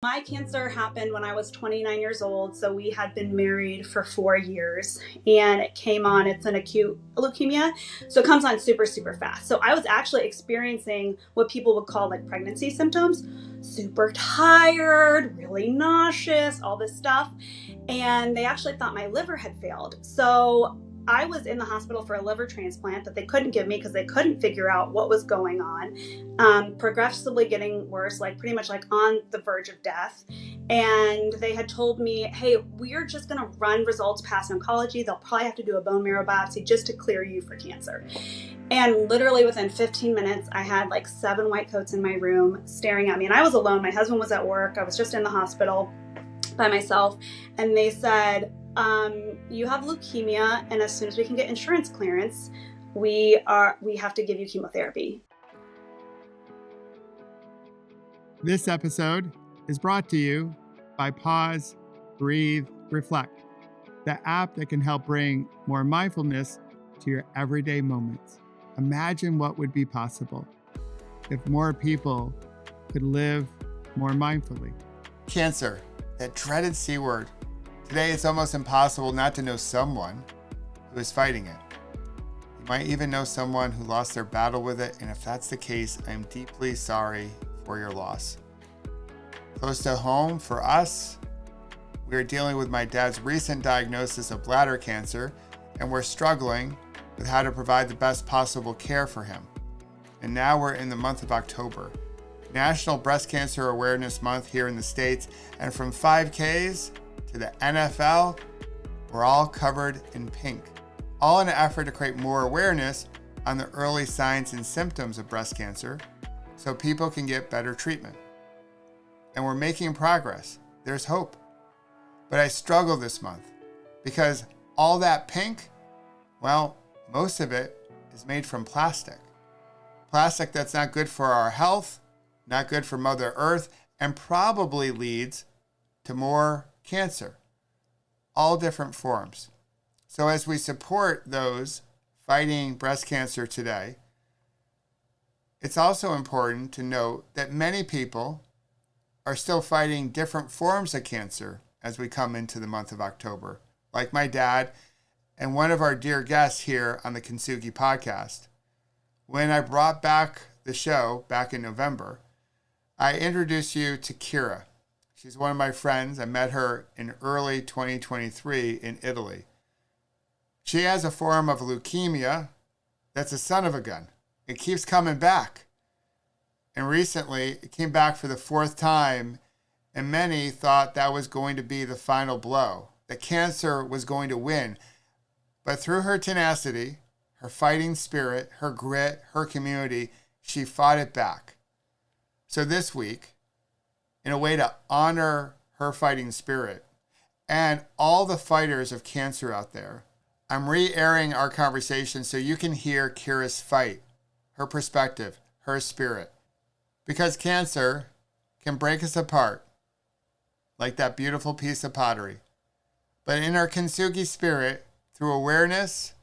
My cancer happened when I was 29 years old, so we had been married for 4 years, and it came on. It's an acute leukemia, so it comes on super, super fast. So I was actually experiencing what people would call like pregnancy symptoms, super tired, really nauseous, all this stuff, and they actually thought my liver had failed. So I was in the hospital for a liver transplant that they couldn't give me because they couldn't figure out what was going on. Progressively getting worse, like pretty much like on the verge of death. And they had told me, hey, we're just going to run results past oncology. They'll probably have to do a bone marrow biopsy just to clear you for cancer. And literally within 15 minutes, I had like 7 white coats in my room staring at me. And I was alone. My husband was at work. I was just in the hospital by myself. And they said, you have leukemia, and as soon as we can get insurance clearance, we have to give you chemotherapy. This episode is brought to you by Pause, Breathe, Reflect, the app that can help bring more mindfulness to your everyday moments. Imagine what would be possible if more people could live more mindfully. Cancer, that dreaded C word. Today, it's almost impossible not to know someone who is fighting it. You might even know someone who lost their battle with it, and if that's the case, I am deeply sorry for your loss. Close to home for us, we are dealing with my dad's recent diagnosis of bladder cancer, and we're struggling with how to provide the best possible care for him. And now we're in the month of October, National Breast Cancer Awareness Month here in the States, and from 5Ks to the NFL, we're all covered in pink, all in an effort to create more awareness on the early signs and symptoms of breast cancer so people can get better treatment. And we're making progress. There's hope. But I struggle this month because all that pink, well, most of it is made from plastic. Plastic that's not good for our health, not good for Mother Earth, and probably leads to more cancer, all different forms. So as we support those fighting breast cancer today, it's also important to note that many people are still fighting different forms of cancer as we come into the month of October, like my dad and one of our dear guests here on the Kintsugi podcast. When I brought back the show back in November, I introduced you to Karrah. She's one of my friends. I met her in early 2023 in Italy. She has a form of leukemia that's a son of a gun. It keeps coming back. And recently, it came back for the 4th time, and many thought that was going to be the final blow, that cancer was going to win. But through her tenacity, her fighting spirit, her grit, her community, she fought it back. So this week, in a way to honor her fighting spirit and all the fighters of cancer out there, I'm re-airing our conversation so you can hear Karrah's fight, her perspective, her spirit. Because cancer can break us apart like that beautiful piece of pottery. But in our Kintsugi spirit, through awareness,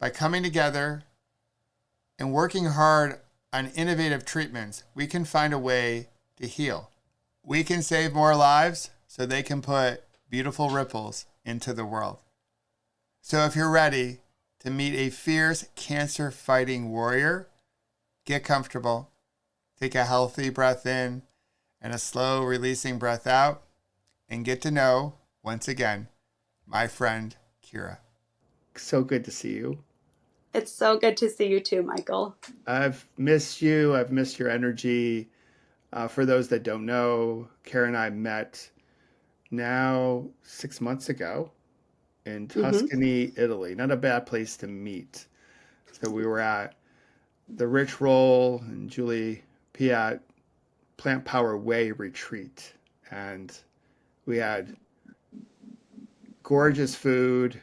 by coming together and working hard on innovative treatments, we can find a way to heal. We can save more lives so they can put beautiful ripples into the world. So if you're ready to meet a fierce cancer-fighting warrior, get comfortable, take a healthy breath in and a slow releasing breath out, and get to know, once again, my friend Karrah. So good to see you. It's so good to see you too, Michael. I've missed you. I've missed your energy. For those that don't know, Karrah and I met now 6 months ago in Tuscany, Italy. Not a bad place to meet. So we were at the Rich Roll and Julie Piat Plant Power Way retreat. And we had gorgeous food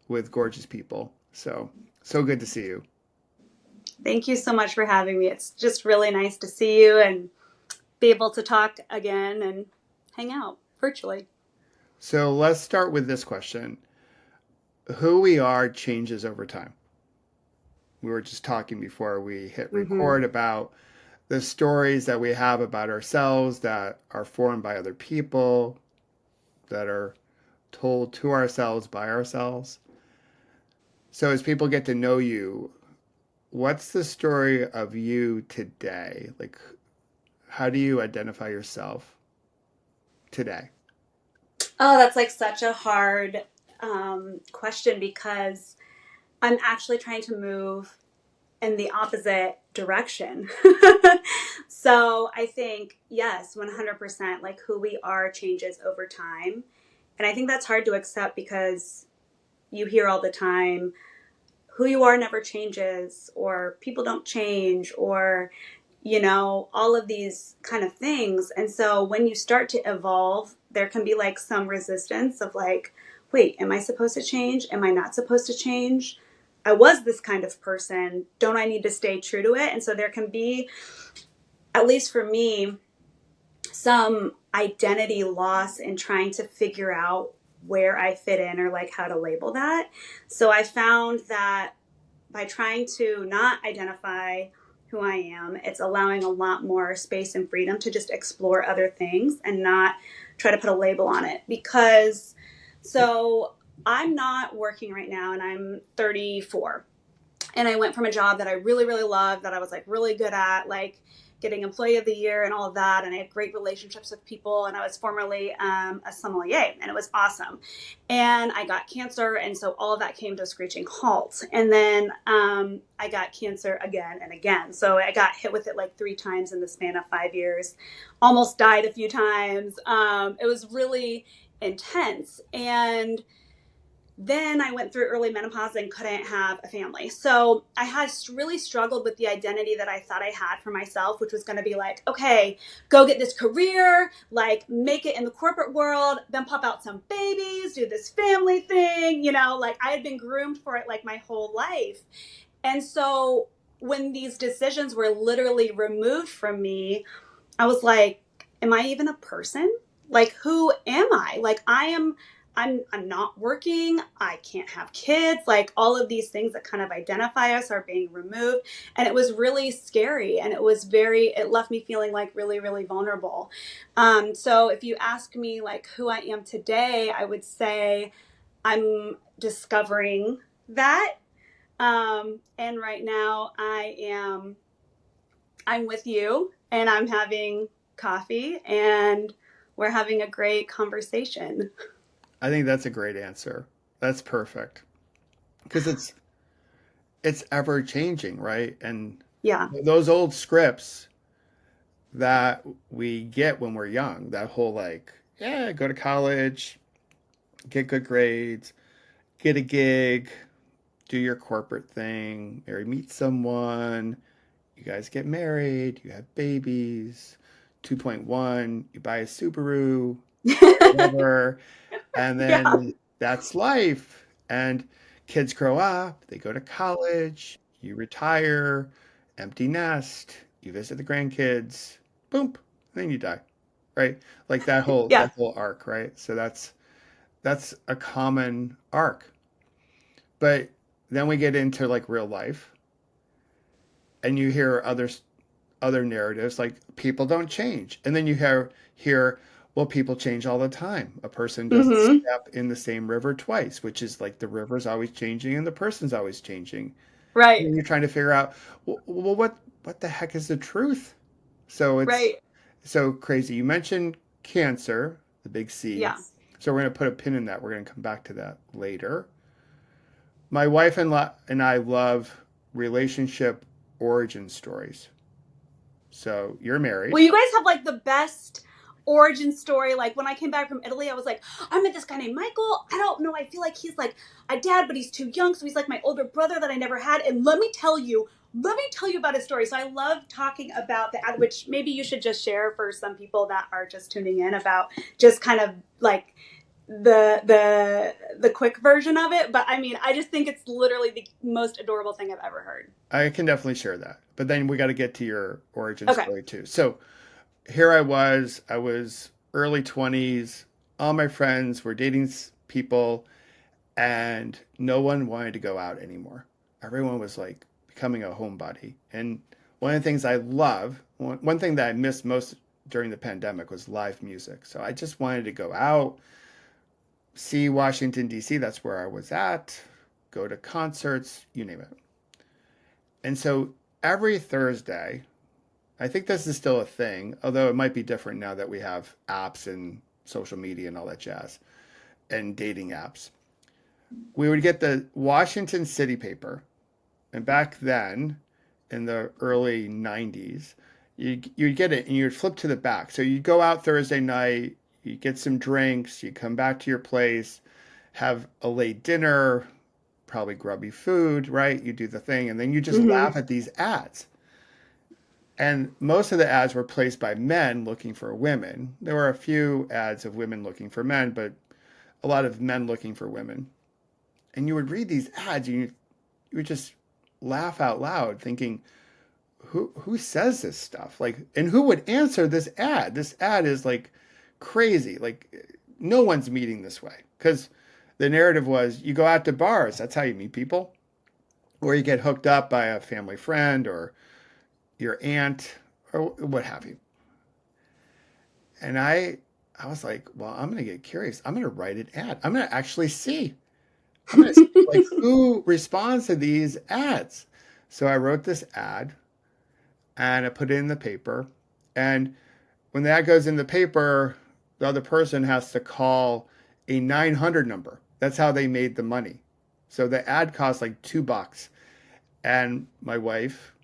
with gorgeous people. So good to see you. Thank you so much for having me. It's just really nice to see you and be able to talk again and hang out virtually. So let's start with this question. Who we are changes over time. We were just talking before we hit record about the stories that we have about ourselves that are formed by other people, that are told to ourselves by ourselves. So as people get to know you, what's the story of you today? Like, how do you identify yourself today? Oh, that's like such a hard question because I'm actually trying to move in the opposite direction. So I think, yes, 100%, like who we are changes over time. And I think that's hard to accept because you hear all the time, who you are never changes, or people don't change, or, all of these kind of things. And so when you start to evolve, there can be like some resistance of like, wait, am I supposed to change? Am I not supposed to change? I was this kind of person. Don't I need to stay true to it? And so there can be, at least for me, some identity loss in trying to figure out where I fit in or like how to label that. So I found that by trying to not identify who I am, it's allowing a lot more space and freedom to just explore other things and not try to put a label on it. Because, so I'm not working right now and I'm 34. And I went from a job that I really, really loved, that I was like really good at, like getting employee of the year and all of that. And I had great relationships with people. And I was formerly a sommelier, and it was awesome. And I got cancer. And so all of that came to a screeching halt. And then I got cancer again and again. So I got hit with it like 3 times in the span of 5 years, almost died a few times. It was really intense. And then I went through early menopause and couldn't have a family. So I had really struggled with the identity that I thought I had for myself, which was going to be like, okay, go get this career, like make it in the corporate world, then pop out some babies, do this family thing, like I had been groomed for it like my whole life. And so when these decisions were literally removed from me, I was like, am I even a person? Like, who am I? Like, I'm not working. I can't have kids. Like, all of these things that kind of identify us are being removed. And it was really scary. And it left me feeling like really, really vulnerable. So if you ask me like who I am today, I would say I'm discovering that. And right now I'm with you and I'm having coffee and we're having a great conversation. I think that's a great answer. That's perfect because it's ever changing, right? And Yeah. those old scripts that we get when we're young, that whole like, yeah, go to college, get good grades, get a gig, do your corporate thing, meet someone, you guys get married, you have babies, 2.1, you buy a Subaru, whatever, and Yeah. then that's life. And kids grow up, they go to college, you retire, empty nest, you visit the grandkids, boom, then you die. Right? Like that Yeah. whole arc, right? So that's a common arc. But then we get into like real life and you hear other narratives like people don't change. And then you hear well, people change all the time. A person doesn't Mm-hmm. step in the same river twice, which is like the river's always changing and the person's always changing. Right. And you're trying to figure out, well, what the heck is the truth? So it's Right. so crazy. You mentioned cancer, the big C. Yeah. So we're going to put a pin in that. We're going to come back to that later. My wife and I love relationship origin stories. So you're Well, married. you guys have like the best origin story. Like when I came back from Italy, I was like, I met this guy named Michael. I don't know. I feel like he's like a dad, but he's too young. So he's like my older brother that I never had. And let me tell you about his story. So I love talking about that, which maybe you should just share for some people that are just tuning in about just kind of like the quick version of it. But I mean, I just think it's literally the most adorable thing I've ever heard. I can definitely share that. But then we got to get to your origin Okay. story too. So here I was early 20s. All my friends were dating people and no one wanted to go out anymore. Everyone was like becoming a homebody. And one of the things I love one thing that I missed most during the pandemic was live music. So I just wanted to go out, see Washington, D.C. That's where I was at, go to concerts, you name it. And so every Thursday, I think this is still a thing, although it might be different now that we have apps and social media and all that jazz and dating apps. We would get the Washington City paper. And back then, in the early 90s, you'd get it and you'd flip to the back. So you'd go out Thursday night, you get some drinks, you come back to your place, have a late dinner, probably grubby food, right? You do the thing, and then you just laugh at these ads. And most of the ads were placed by men looking for women. There were a few ads of women looking for men, but a lot of men looking for women. And you would read these ads, and you would just laugh out loud, thinking, who says this stuff? Like, and who would answer this ad? This ad is like crazy. Like, no one's meeting this way. Because the narrative was you go out to bars, that's how you meet people. Or you get hooked up by a family friend or your aunt or what have you. And I was like, well, I'm going to get curious. I'm going to write an ad. I'm going to actually see. I'm going to see like who responds to these ads. So I wrote this ad and I put it in the paper. And when the ad goes in the paper, the other person has to call a 900 number. That's how they made the money. So the ad cost like $2. And my wife,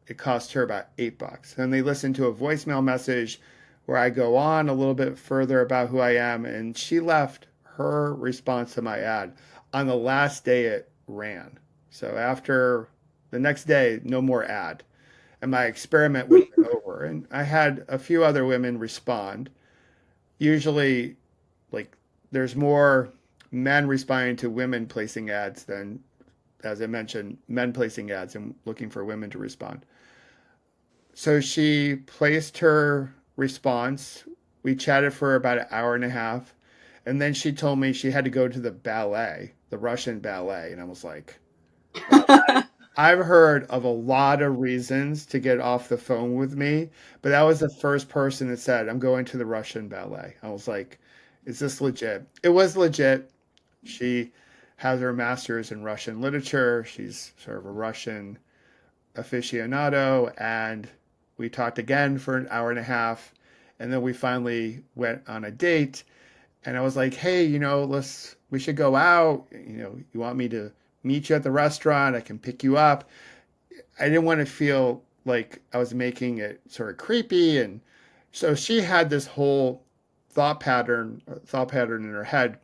it cost her about $8. And they listened to a voicemail message where I go on a little bit further about who I am. And she left her response to my ad on the last day it ran. So after the next day, no more ad. And my experiment was over. And I had a few other women respond. Usually, like, there's more men responding to women placing ads than, as I mentioned, men placing ads and looking for women to respond. So she placed her response. We chatted for about an hour and a half. And then she told me she had to go to the ballet, the Russian ballet. And I was like, wow, I've heard of a lot of reasons to get off the phone with me, but that was the first person that said, I'm going to the Russian ballet. I was like, is this legit? It was legit. She has her master's in Russian literature. She's sort of a Russian aficionado. And we talked again for an hour and a half. And then we finally went on a date. And I was like, hey, we should go out. You want me to meet you at the restaurant? I can pick you up. I didn't want to feel like I was making it sort of creepy. And so she had this whole thought pattern in her head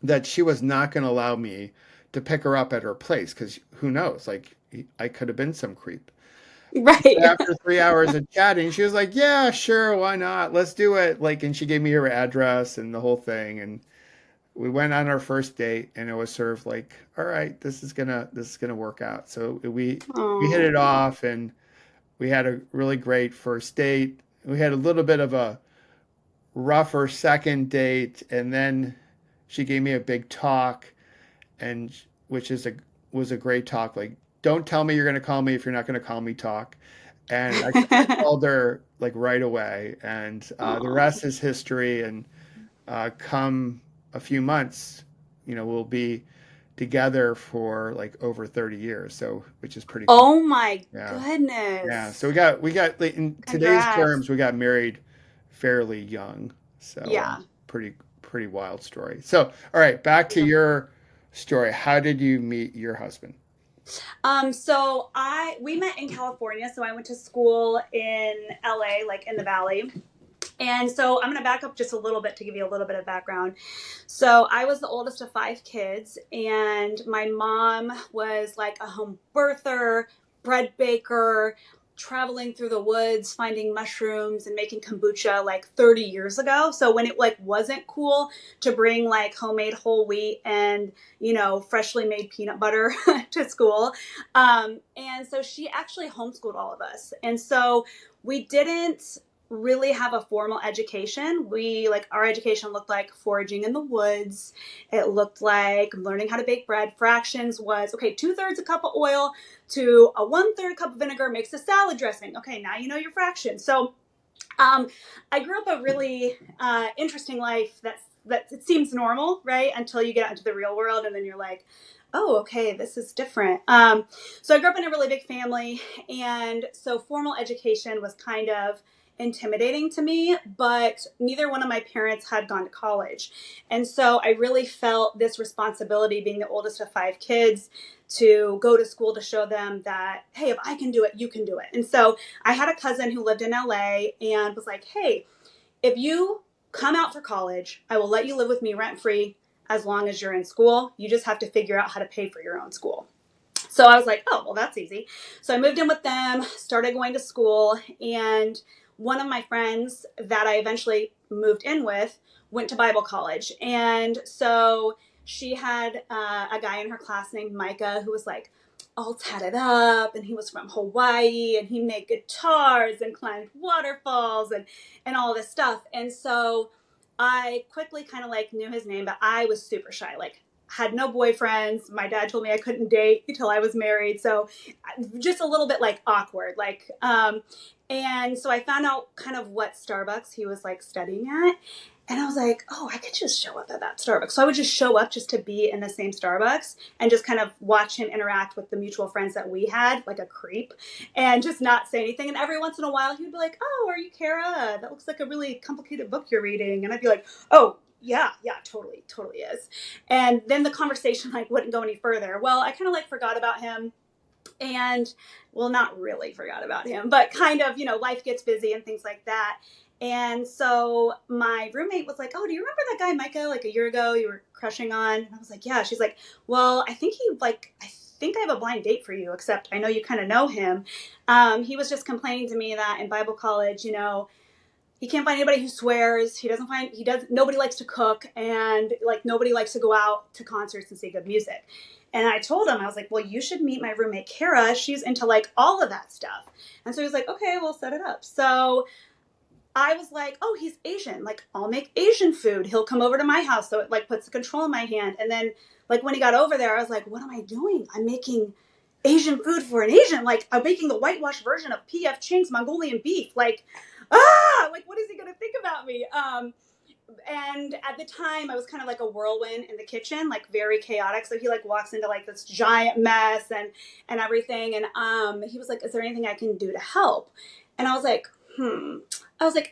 that she was not going to allow me to pick her up at her place. Because who knows? Like, I could have been some creep. Right. But after 3 hours of chatting, she was like, yeah, sure, why not? Let's do it. Like, and she gave me her address and the whole thing. And we went on our first date, and it was sort of like, all right, this is gonna work out. So we hit it off, and we had a really great first date. We had a little bit of a rougher second date, and then she gave me a big talk, and which was a great talk. Like, don't tell me you're going to call me if you're not going to call me talk. And I called her like right away, and the rest is history. And come a few months, we'll be together for like over 30 years. So, which is pretty cool. Oh my goodness. Yeah. So we got like, in today's terms, we got married fairly young. So yeah, pretty wild story. So, all right, back to your story. How did you meet your husband? So we met in California. So I went to school in LA, like in the Valley. And so I'm going to back up just a little bit to give you a little bit of background. So I was the oldest of 5 kids, and my mom was like a home birther, bread baker, traveling through the woods, finding mushrooms and making kombucha like 30 years ago. So when it like wasn't cool to bring like homemade whole wheat and, freshly made peanut butter to school. And so she actually homeschooled all of us. And so we didn't really have a formal education. Our education looked like foraging in the woods. It looked like learning how to bake bread. Fractions was, okay, 2/3 a cup of oil to a 1/3 cup of vinegar makes a salad dressing. Okay, now you know your fractions. So I grew up a really interesting life that it seems normal, right? Until you get out into the real world, and then you're like, oh, okay, this is different. So I grew up in a really big family, and so formal education was kind of intimidating to me, but neither one of my parents had gone to college. And so I really felt this responsibility, being the oldest of 5 kids, to go to school to show them that, hey, if I can do it, you can do it. And so I had a cousin who lived in LA and was like, hey, if you come out for college, I will let you live with me rent free as long as you're in school. You just have to figure out how to pay for your own school. So I was like, oh, well, that's easy. So I moved in with them, started going to school, and one of my friends that I eventually moved in with went to Bible college. And so she had a guy in her class named Micah who was like all tatted up, and he was from Hawaii, and he made guitars and climbed waterfalls and all this stuff. And so I quickly kind of like knew his name, but I was super shy, like had no boyfriends. My dad told me I couldn't date until I was married. So just a little bit like awkward, and so I found out kind of what Starbucks he was like studying at. And I was like, oh, I could just show up at that Starbucks. So I would just show up just to be in the same Starbucks and just kind of watch him interact with the mutual friends that we had, like a creep, and just not say anything. And every once in a while, he would be like, oh, are you Karrah? That looks like a really complicated book you're reading. And I'd be like, oh, yeah, totally is. And then the conversation like wouldn't go any further. Well, I kind of like forgot about him. And well, not really forgot about him, but kind of, life gets busy and things like that. And so my roommate was like, oh, do you remember that guy, Micah, like a year ago you were crushing on? And I was like, yeah. She's like, well, I think I have a blind date for you, except I know you kind of know him. He was just complaining to me that in Bible college, he can't find anybody who swears. Nobody likes to cook, and like nobody likes to go out to concerts and see good music. And I told him, I was like, well, you should meet my roommate, Karrah. She's into like all of that stuff. And so he was like, okay, we'll set it up. So I was like, oh, he's Asian. Like, I'll make Asian food. He'll come over to my house. So it like puts the control in my hand. And then like when he got over there, I was like, what am I doing? I'm making Asian food for an Asian. Like, I'm making the whitewashed version of P.F. Chang's Mongolian beef. Like, what is he going to think about me? And at the time I was kind of like a whirlwind in the kitchen, like very chaotic. So he like walks into like this giant mess and everything. And he was like, is there anything I can do to help? And I was like,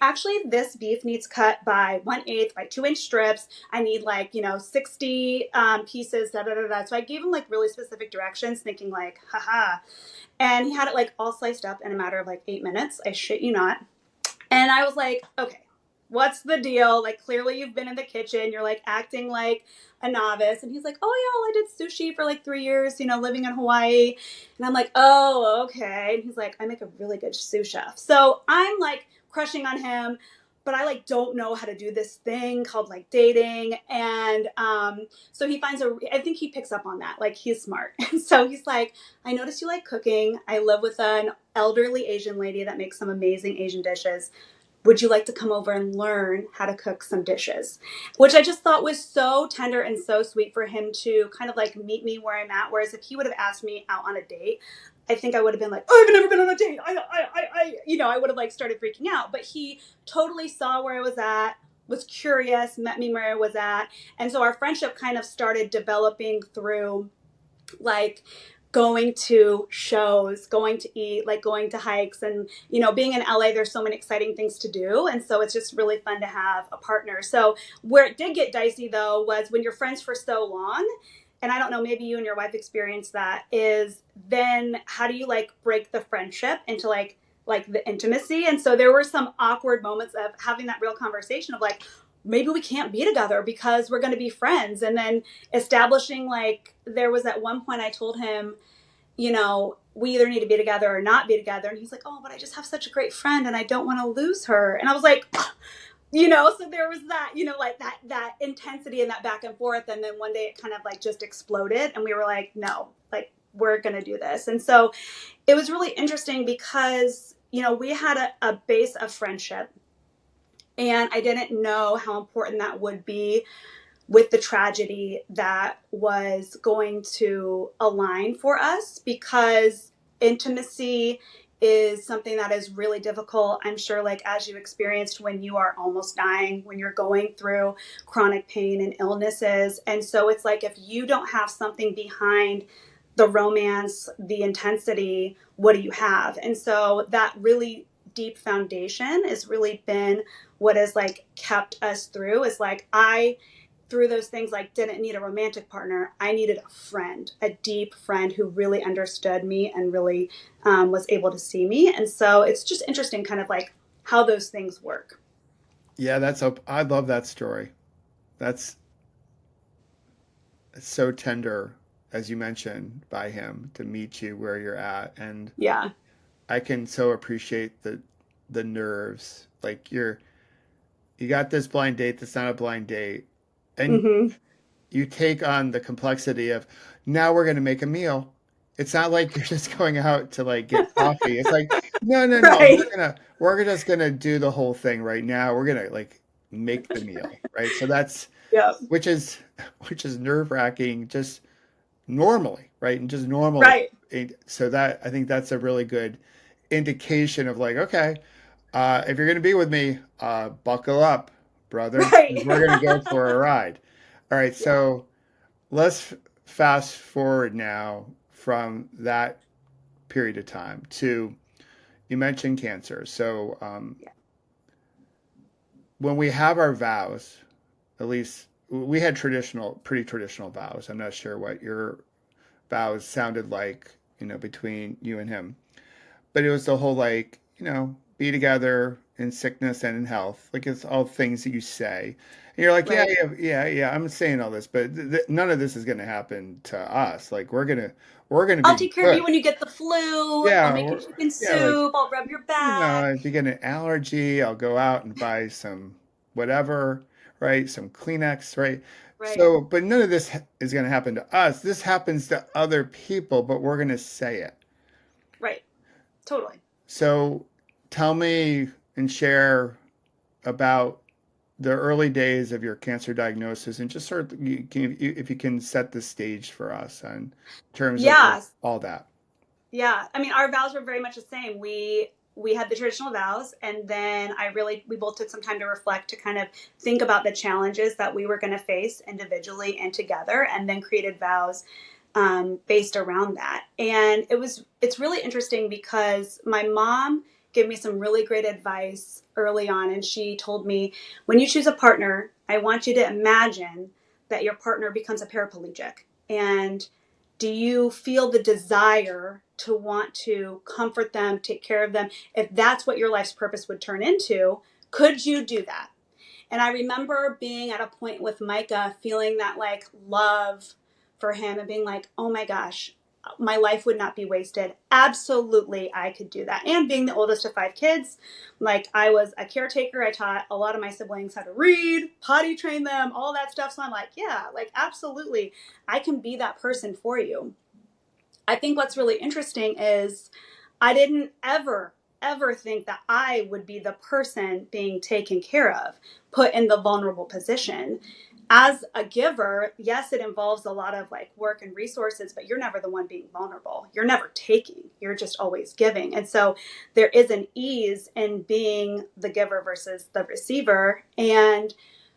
actually, this beef needs cut by 1/8 by 2-inch strips. I need 60 pieces, da da da da. So I gave him like really specific directions, thinking like, haha. And he had it like all sliced up in a matter of like 8 minutes. I shit you not. And I was like, okay, what's the deal? Like, clearly you've been in the kitchen. You're like acting like a novice. And he's like, oh yeah, well, I did sushi for like 3 years, living in Hawaii. And I'm like, oh, okay. And he's like, I make a really good sous chef. So I'm like crushing on him, but I like don't know how to do this thing called like dating. And so I think he picks up on that. Like, he's smart. And so he's like, I noticed you like cooking. I live with an elderly Asian lady that makes some amazing Asian dishes. Would you like to come over and learn how to cook some dishes? Which I just thought was so tender and so sweet for him to kind of like meet me where I'm at. Whereas if he would have asked me out on a date, I think I would have been like, oh, I've never been on a date. I would have like started freaking out. But he totally saw where I was at, was curious, met me where I was at. And so our friendship kind of started developing through like going to shows, going to eat, like going to hikes, and being in LA, there's so many exciting things to do, and so it's just really fun to have a partner. So where it did get dicey though was when you're friends for so long, and I don't know, maybe you and your wife experienced that, is then how do you like break the friendship into like the intimacy? And so there were some awkward moments of having that real conversation of like, maybe we can't be together because we're going to be friends. And then establishing like, there was at one point I told him, we either need to be together or not be together. And he's like, oh, but I just have such a great friend and I don't want to lose her. And I was like, so there was that, like that intensity and that back and forth. And then one day it kind of like just exploded and we were like, no, like we're going to do this. And so it was really interesting because we had a base of friendship, and I didn't know how important that would be with the tragedy that was going to align for us, because intimacy is something that is really difficult. I'm sure, like, as you experienced when you are almost dying, when you're going through chronic pain and illnesses. And so it's like, if you don't have something behind the romance, the intensity, what do you have? And so that really deep foundation has really been what has like kept us through. Is like, through those things, like, didn't need a romantic partner. I needed a friend, a deep friend who really understood me and really was able to see me. And so it's just interesting kind of like how those things work. Yeah, I love that story. That's so tender, as you mentioned, by him to meet you where you're at. And Yeah. I can so appreciate the nerves. Like you got this blind date that's not a blind date. And Mm-hmm. you take on the complexity of now we're going to make a meal. It's not like you're just going out to like get coffee. It's like, no, no, no. Right. We're just gonna do the whole thing right now. We're gonna like make the meal, right? So that's Yeah. which is which is nerve wracking, just normally, right? And just normally. Right. So that I think that's a really good indication of like, okay, if you're gonna be with me, buckle up, brother, Right. 'cause we're gonna go for a ride. All right, Yeah. so let's fast forward now from that period of time to you mentioned cancer. So Yeah. when we have our vows, at least we had pretty traditional vows. I'm not sure what your vows sounded like, between you and him, but it was the whole like, be together in sickness and in health. Like it's all things that you say. And you're like, yeah, Right. yeah, yeah, yeah. I'm saying all this, but none of this is going to happen to us. Like we're gonna I'll be take care of good. you when you get the flu. I'll Yeah, make you chicken yeah. Like soup. I'll rub your back. if you get an allergy, I'll go out and buy some whatever, right? Some Kleenex, right? Right. So, but none of this is going to happen to us. This happens to other people, but we're going to say it. Right. Totally. So, tell me and share about the early days of your cancer diagnosis and just sort of if you can set the stage for us in terms of like Yeah. all that. Yeah, I mean, our vows were very much the same. We had the traditional vows, and then we both took some time to reflect, to kind of think about the challenges that we were going to face individually and together, and then created vows based around that. And it's really interesting because my mom gave me some really great advice early on, and she told me, when you choose a partner, I want you to imagine that your partner becomes a paraplegic. And do you feel the desire to want to comfort them, take care of them? If that's what your life's purpose would turn into, could you do that? And I remember being at a point with Micah, feeling that like love for him and being like, oh my gosh, my life would not be wasted. Absolutely, I could do that. And being the oldest of 5 kids, like, I was a caretaker. I taught a lot of my siblings how to read, potty train them, all that stuff. So I'm like, yeah, like, absolutely, I can be that person for you. I think what's really interesting is I didn't ever think that I would be the person being taken care of, put in the vulnerable position. As a giver, yes, it involves a lot of like work and resources, but you're never the one being vulnerable. You're never taking, you're just always giving. And so there is an ease in being the giver versus the receiver. And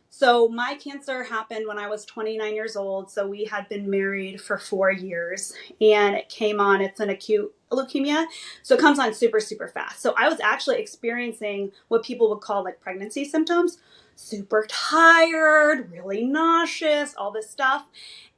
so my cancer happened when I was 29 years old. So we had been married for 4 years, and it came on, it's an acute leukemia. So it comes on super, super fast. So I was actually experiencing what people would call like pregnancy symptoms: super tired, really nauseous, all this stuff.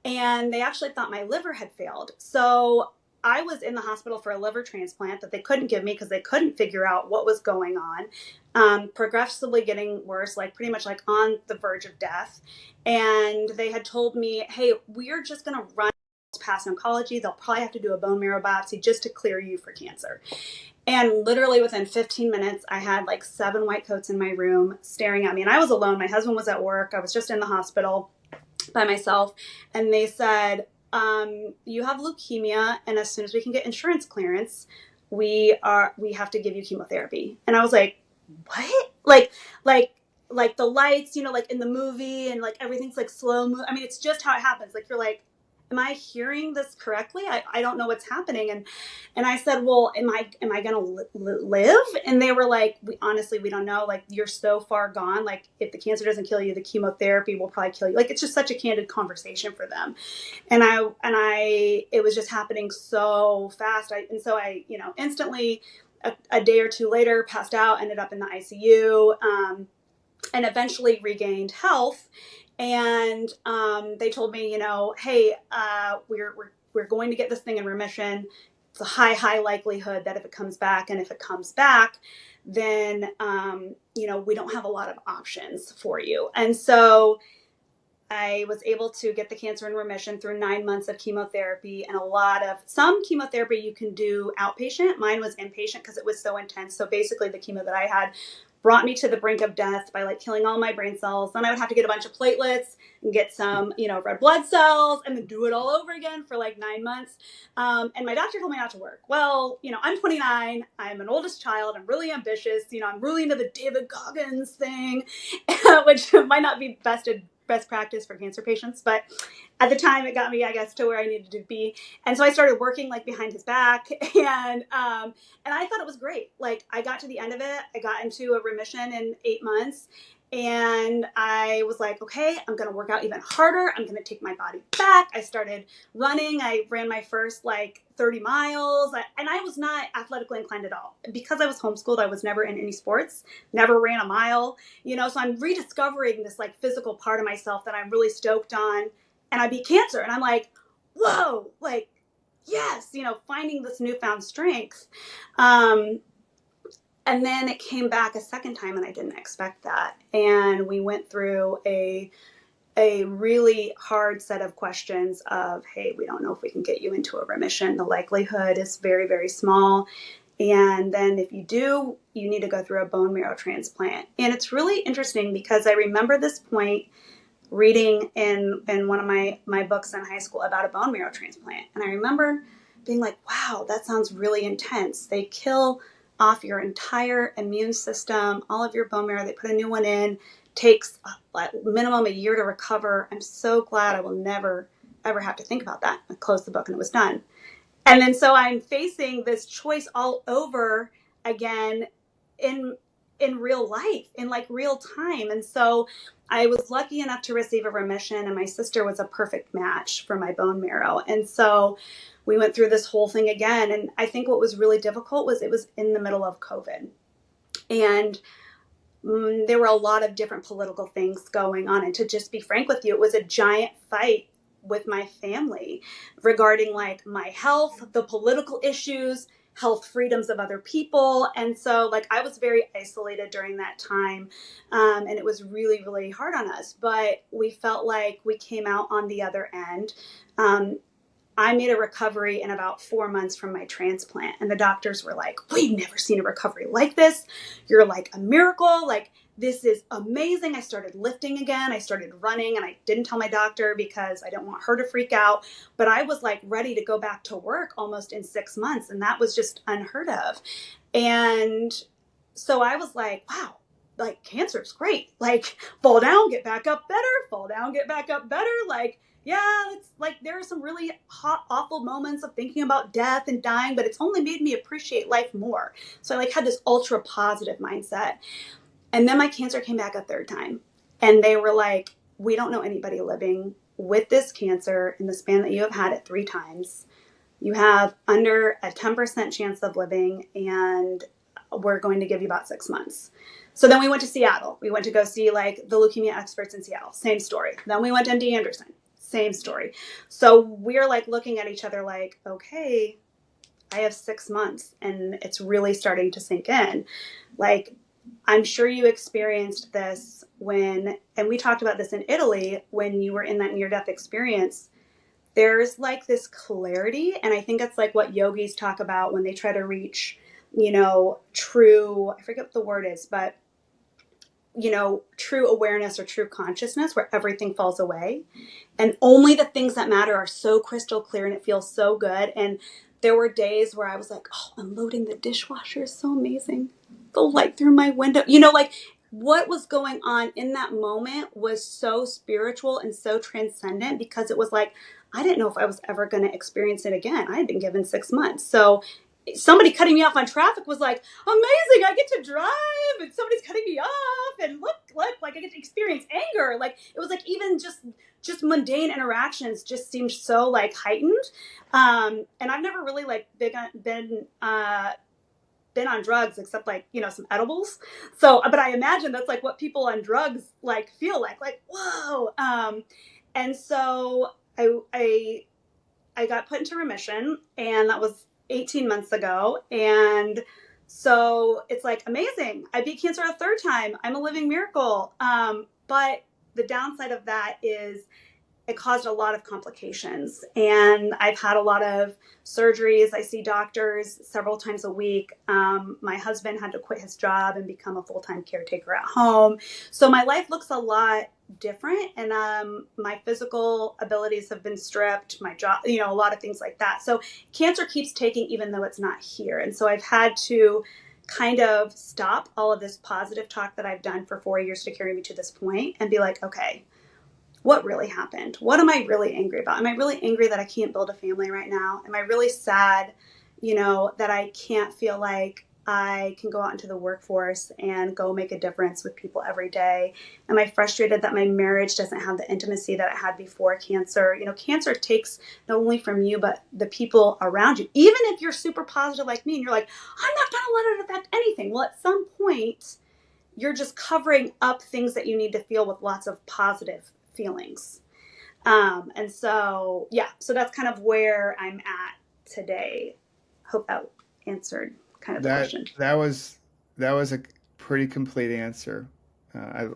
And they actually thought my liver had failed. So I was in the hospital for a liver transplant that they couldn't give me because they couldn't figure out what was going on. Progressively getting worse, like pretty much like on the verge of death. And they had told me, hey, we're just going to run past oncology. They'll probably have to do a bone marrow biopsy just to clear you for cancer. And literally within 15 minutes, I had like 7 white coats in my room staring at me. And I was alone. My husband was at work. I was just in the hospital by myself. And they said, you have leukemia. And as soon as we can get insurance clearance, we have to give you chemotherapy. And I was like, what? Like the lights, like in the movie, and like everything's like slow mo. I mean, it's just how it happens. Like, you're like, am I hearing this correctly? I don't know what's happening. And I said, well, am I going to live? And they were like, we don't know. Like, you're so far gone. Like, if the cancer doesn't kill you, the chemotherapy will probably kill you. Like, it's just such a candid conversation for them. And it was just happening so fast. So I instantly, a day or two later, passed out, ended up in the ICU, and eventually regained health. And they told me, hey, we're going to get this thing in remission. It's a high likelihood that if it comes back, then we don't have a lot of options for you. And so I was able to get the cancer in remission through 9 months of chemotherapy, and some chemotherapy you can do outpatient. Mine was inpatient because it was so intense. So basically the chemo that I had brought me to the brink of death by like killing all my brain cells. Then I would have to get a bunch of platelets and get some, red blood cells, and then do it all over again for like 9 months. And my doctor told me not to work. Well, I'm 29. I'm an oldest child. I'm really ambitious. I'm really into the David Goggins thing, which might not be best practice for cancer patients, but at the time it got me, I guess, to where I needed to be. And so I started working like behind his back, and I thought it was great. Like, I got to the end of it. I got into a remission in 8 months, and I was like, okay, I'm going to work out even harder. I'm going to take my body back. I started running. I ran my first 30 miles, and I was not athletically inclined at all. Because I was homeschooled, I was never in any sports, never ran a mile, so I'm rediscovering this physical part of myself that I'm really stoked on. And I beat cancer, and I'm like, whoa, yes, finding this newfound strength. And then it came back a second time, and I didn't expect that. And we went through a really hard set of questions of, hey, we don't know if we can get you into a remission. The likelihood is very, very small. And then if you do, you need to go through a bone marrow transplant. And it's really interesting because I remember this point reading in one of my books in high school about a bone marrow transplant. And I remember being like, wow, that sounds really intense. They kill off your entire immune system, all of your bone marrow. They put a new one in. Takes minimum a year to recover. I'm so glad I will never, ever have to think about that. I closed the book and it was done. And then so I'm facing this choice all over again in real life, in real time. And so I was lucky enough to receive a remission, and my sister was a perfect match for my bone marrow. And so we went through this whole thing again. And I think what was really difficult was it was in the middle of COVID. And there were a lot of different political things going on. And to just be frank with you, it was a giant fight with my family regarding my health, the political issues, health freedoms of other people. And so I was very isolated during that time. And it was really, really hard on us, but we felt like we came out on the other end. I made a recovery in about 4 months from my transplant. And the doctors were like, we've never seen a recovery like this. You're like a miracle. This is amazing. I started lifting again. I started running, and I didn't tell my doctor because I didn't want her to freak out. But I was ready to go back to work almost in 6 months. And that was just unheard of. And so I was like, wow, cancer's great. Fall down, get back up better. Fall down, get back up better. Yeah, it's there are some really hot, awful moments of thinking about death and dying, but it's only made me appreciate life more. So I had this ultra positive mindset. And then my cancer came back a third time. And they were like, we don't know anybody living with this cancer in the span that you have had it 3 times. You have under a 10% chance of living, and we're going to give you about 6 months. So then we went to Seattle. We went to go see the leukemia experts in Seattle. Same story. Then we went to MD Anderson. Same story. So we're looking at each other okay, I have 6 months, and it's really starting to sink in. I'm sure you experienced this and we talked about this in Italy, when you were in that near-death experience. There's this clarity, and I think it's what yogis talk about when they try to reach, true, I forget what the word is, but true awareness or true consciousness, where everything falls away and only the things that matter are so crystal clear, and it feels so good. And there were days where I was like, oh, unloading the dishwasher is so amazing. The light through my window, like what was going on in that moment was so spiritual and so transcendent, because it was like, I didn't know if I was ever going to experience it again. I had been given 6 months. So somebody cutting me off on traffic was like, amazing. I get to drive and somebody's cutting me off, and look, like I get to experience anger. Like it was like even just mundane interactions just seemed so like heightened. And I've never really like been on drugs except like, some edibles. So, but I imagine that's like what people on drugs like feel like, whoa. And so I got put into remission, and that was 18 months ago. And so it's like, amazing. I beat cancer a third time. I'm a living miracle. But the downside of that is it caused a lot of complications, and I've had a lot of surgeries. I see doctors several times a week. My husband had to quit his job and become a full-time caretaker at home. So my life looks a lot different, and my physical abilities have been stripped, my job, a lot of things like that. So cancer keeps taking, even though it's not here. And so I've had to kind of stop all of this positive talk that I've done for 4 years to carry me to this point and be like, okay, what really happened? What am I really angry about? Am I really angry that I can't build a family right now? Am I really sad, that I can't feel like I can go out into the workforce and go make a difference with people every day? Am I frustrated that my marriage doesn't have the intimacy that it had before cancer? Cancer takes not only from you, but the people around you. Even if you're super positive like me and you're like, I'm not going to let it affect anything. Well, at some point, you're just covering up things that you need to feel with lots of positive feelings. And so, so that's kind of where I'm at today. Hope that answered kind of the question. That was a pretty complete answer. I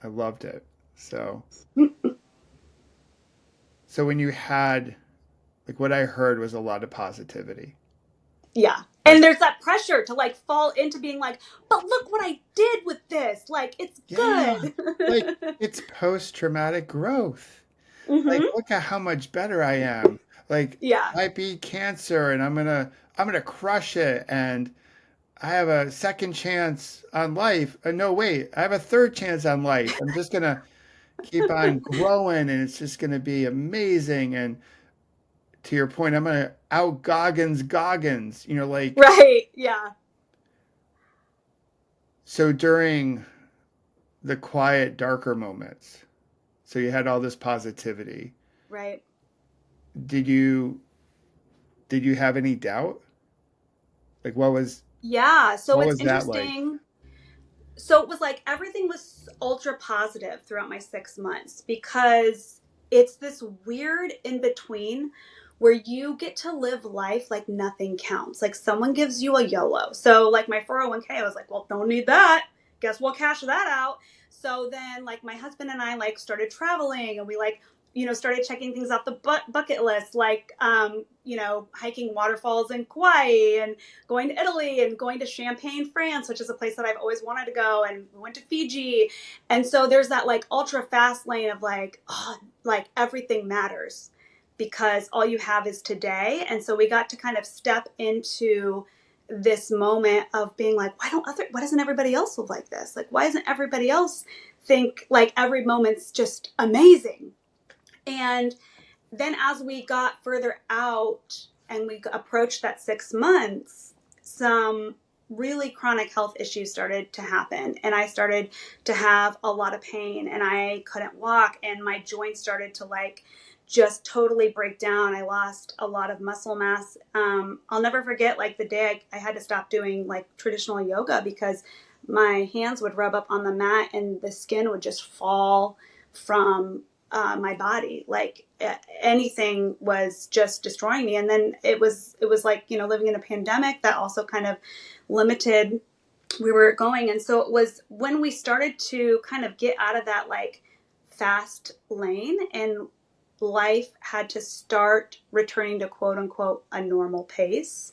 loved it. So when you had, like, what I heard was a lot of positivity. Yeah. And there's that pressure to like fall into being like, but look what I did with this. Like, it's good. Like, it's post-traumatic growth. Mm-hmm. Like, look at how much better I am. Like, Yeah. I beat cancer, and I'm gonna crush it, and I have a second chance on life. No, wait, I have a third chance on life. I'm just gonna keep on growing, and it's just gonna be amazing. And to your point, I'm gonna out Goggins, like. Right. Yeah. So during the quiet, darker moments, so you had all this positivity. Right. Did you have any doubt? Like, what was? Yeah. So what it's was that like? interesting. So it was like everything was ultra positive throughout my 6 months, because it's this weird in between where you get to live life like nothing counts. Like someone gives you a YOLO. So like my 401k, I was like, well, don't need that. Guess we'll cash that out. So then like my husband and I like started traveling, and we like, started checking things off the bucket list, like, hiking waterfalls in Kauai, and going to Italy, and going to Champagne, France, which is a place that I've always wanted to go. And we went to Fiji. And so there's that like ultra fast lane of like, oh, like everything matters because all you have is today. And so we got to kind of step into this moment of being like, why doesn't everybody else live like this? Like, why doesn't everybody else think like every moment's just amazing? And then as we got further out and we approached that 6 months, some really chronic health issues started to happen. And I started to have a lot of pain, and I couldn't walk, and my joints started to like just totally break down. I lost a lot of muscle mass. I'll never forget like the day I had to stop doing like traditional yoga because my hands would rub up on the mat and the skin would just fall from my body. Like anything was just destroying me. And then it was like, living in a pandemic that also kind of limited where we were going. And so it was when we started to kind of get out of that like fast lane, and life had to start returning to quote unquote a normal pace.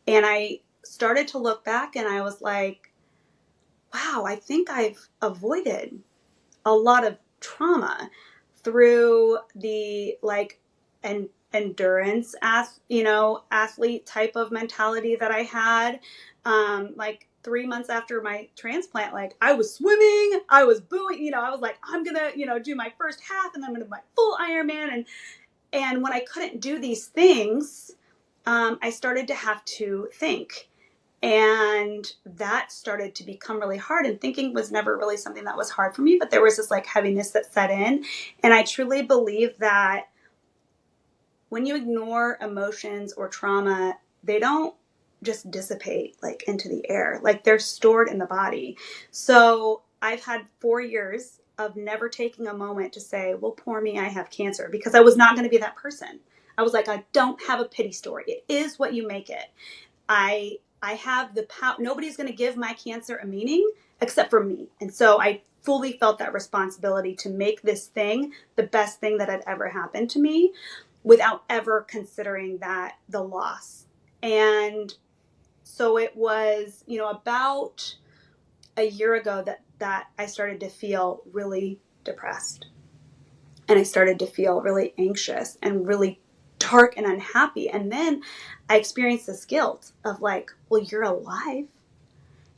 And I started to look back and I was like, wow, I think I've avoided a lot of trauma through the like an endurance athlete type of mentality that I had. Like 3 months after my transplant, like I was swimming, I was buoying, I was like, I'm gonna, do my first half and then I'm gonna do my full Ironman. And when I couldn't do these things, I started to have to think. And that started to become really hard. And thinking was never really something that was hard for me, but there was this like heaviness that set in. And I truly believe that when you ignore emotions or trauma, they don't just dissipate like into the air. Like they're stored in the body. So I've had 4 years of never taking a moment to say, well, poor me, I have cancer, because I was not going to be that person. I was like, I don't have a pity story. It is what you make it. I have the power. Nobody's going to give my cancer a meaning except for me. And so I fully felt that responsibility to make this thing the best thing that had ever happened to me, without ever considering that the loss. And so it was, about a year ago that I started to feel really depressed. And I started to feel really anxious and really dark and unhappy. And then I experienced this guilt of like, well, you're alive.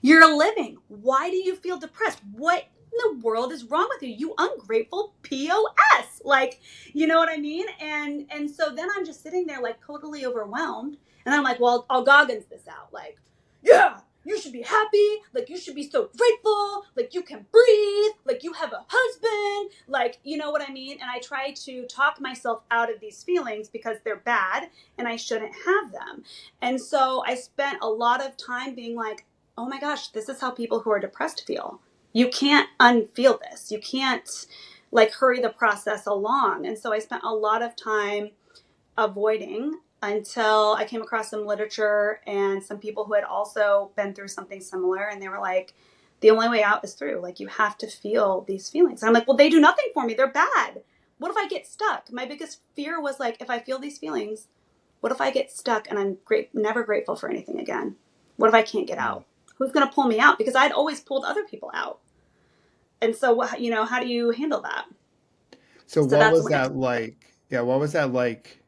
You're living. Why do you feel depressed? What in the world is wrong with you? You ungrateful POS. Like, you know what I mean? And so then I'm just sitting there like totally overwhelmed. And I'm like, well, I'll Goggins this out. Like, yeah, you should be happy. Like, you should be so grateful. Like, you can breathe. Like, you have a husband. Like, you know what I mean? And I try to talk myself out of these feelings because they're bad and I shouldn't have them. And so I spent a lot of time being like, oh my gosh, this is how people who are depressed feel. You can't unfeel this. You can't like hurry the process along. And so I spent a lot of time avoiding until I came across some literature and some people who had also been through something similar. And they were like, the only way out is through. Like, you have to feel these feelings. And I'm like, well, they do nothing for me. They're bad. What if I get stuck? My biggest fear was like, if I feel these feelings, what if I get stuck and I'm never grateful for anything again? What if I can't get out? Who's going to pull me out? Because I'd always pulled other people out. And so, how do you handle that? So So what that's was when that like? Yeah, what was that like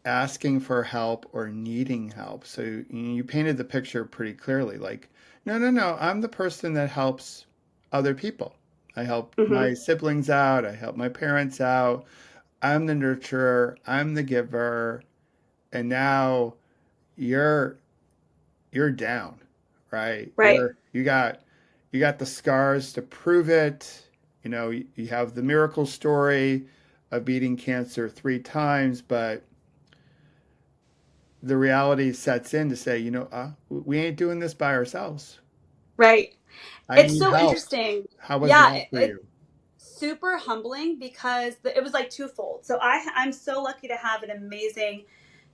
asking for help or needing help? So you painted the picture pretty clearly. Like, no, no, no, I'm the person that helps other people. I help mm-hmm. my siblings out. I help my parents out. I'm the nurturer. I'm the giver. And now you're you're down, right? Right. You got the scars to prove it. You have the miracle story of beating cancer 3 times, but the reality sets in to say, we ain't doing this by ourselves. Right. I It's need so help. interesting. How was Yeah. that for you? Super humbling because it was like twofold. So I'm so lucky to have an amazing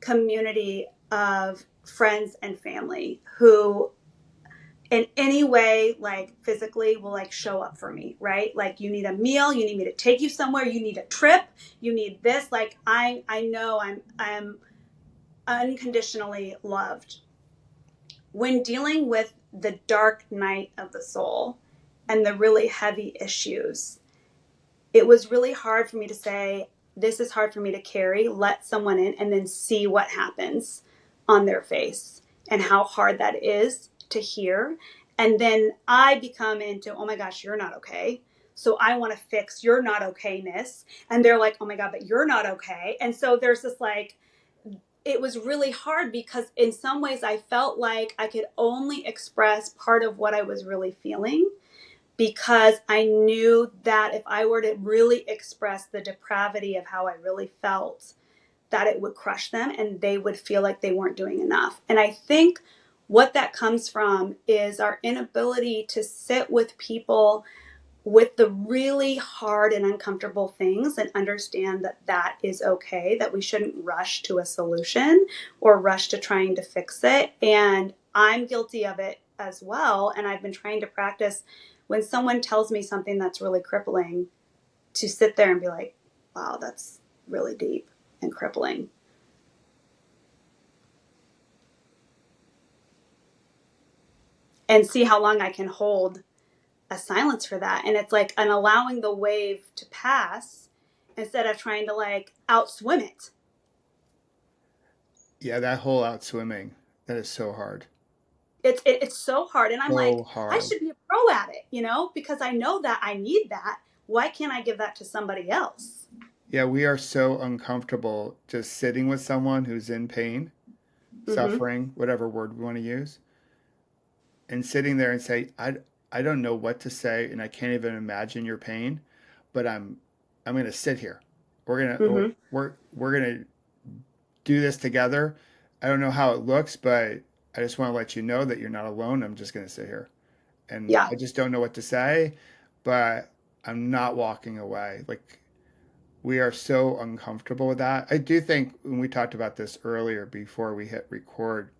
community of friends and family who in any way, like physically, will like show up for me, right? Like, you need a meal, you need me to take you somewhere, you need a trip, you need this. Like, I know I'm unconditionally loved. When dealing with the dark night of the soul and the really heavy issues, it was really hard for me to say, this is hard for me to carry, let someone in, and then see what happens on their face and how hard that is to hear. And then I become into, oh my gosh, you're not okay. So I want to fix your not okayness. And they're like, oh my God, but you're not okay. And so there's this like, it was really hard because in some ways I felt like I could only express part of what I was really feeling, because I knew that if I were to really express the depravity of how I really felt, that it would crush them and they would feel like they weren't doing enough. And I think what that comes from is our inability to sit with people with the really hard and uncomfortable things and understand that that is okay, that we shouldn't rush to a solution or rush to trying to fix it. And I'm guilty of it as well. And I've been trying to practice, when someone tells me something that's really crippling, to sit there and be like, wow, that's really deep and crippling. And see how long I can hold a silence for that. And it's like an allowing the wave to pass instead of trying to like outswim it. Yeah, that whole out swimming, that is so hard. It's so hard. And I'm So like, I hard. should be a pro at it, you know, because I know that I need that. Why can't I give that to somebody else? Yeah, we are so uncomfortable just sitting with someone who's in pain, Mm-hmm. suffering, whatever word we want to use, and sitting there and say, I don't know what to say and I can't even imagine your pain, but I'm gonna sit here. Mm-hmm. We're gonna do this together. I don't know how it looks, but I just want to let you know that you're not alone. I'm just gonna sit here. And Yeah. I just don't know what to say, but I'm not walking away. Like we are so uncomfortable with that. I do think when we talked about this earlier before we hit record,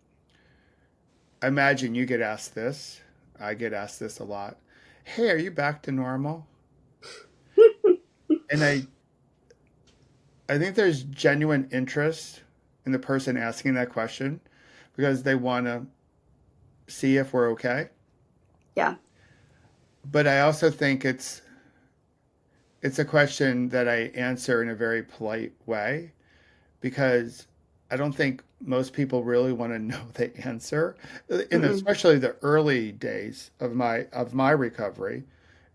I imagine you get asked this. I get asked this a lot. Hey, are you back to normal? And I think there's genuine interest in the person asking that question because they want to see if we're okay. Yeah. But I also think it's a question that I answer in a very polite way because I don't think most people really want to know the answer, in Mm-mm. especially the early days of my recovery.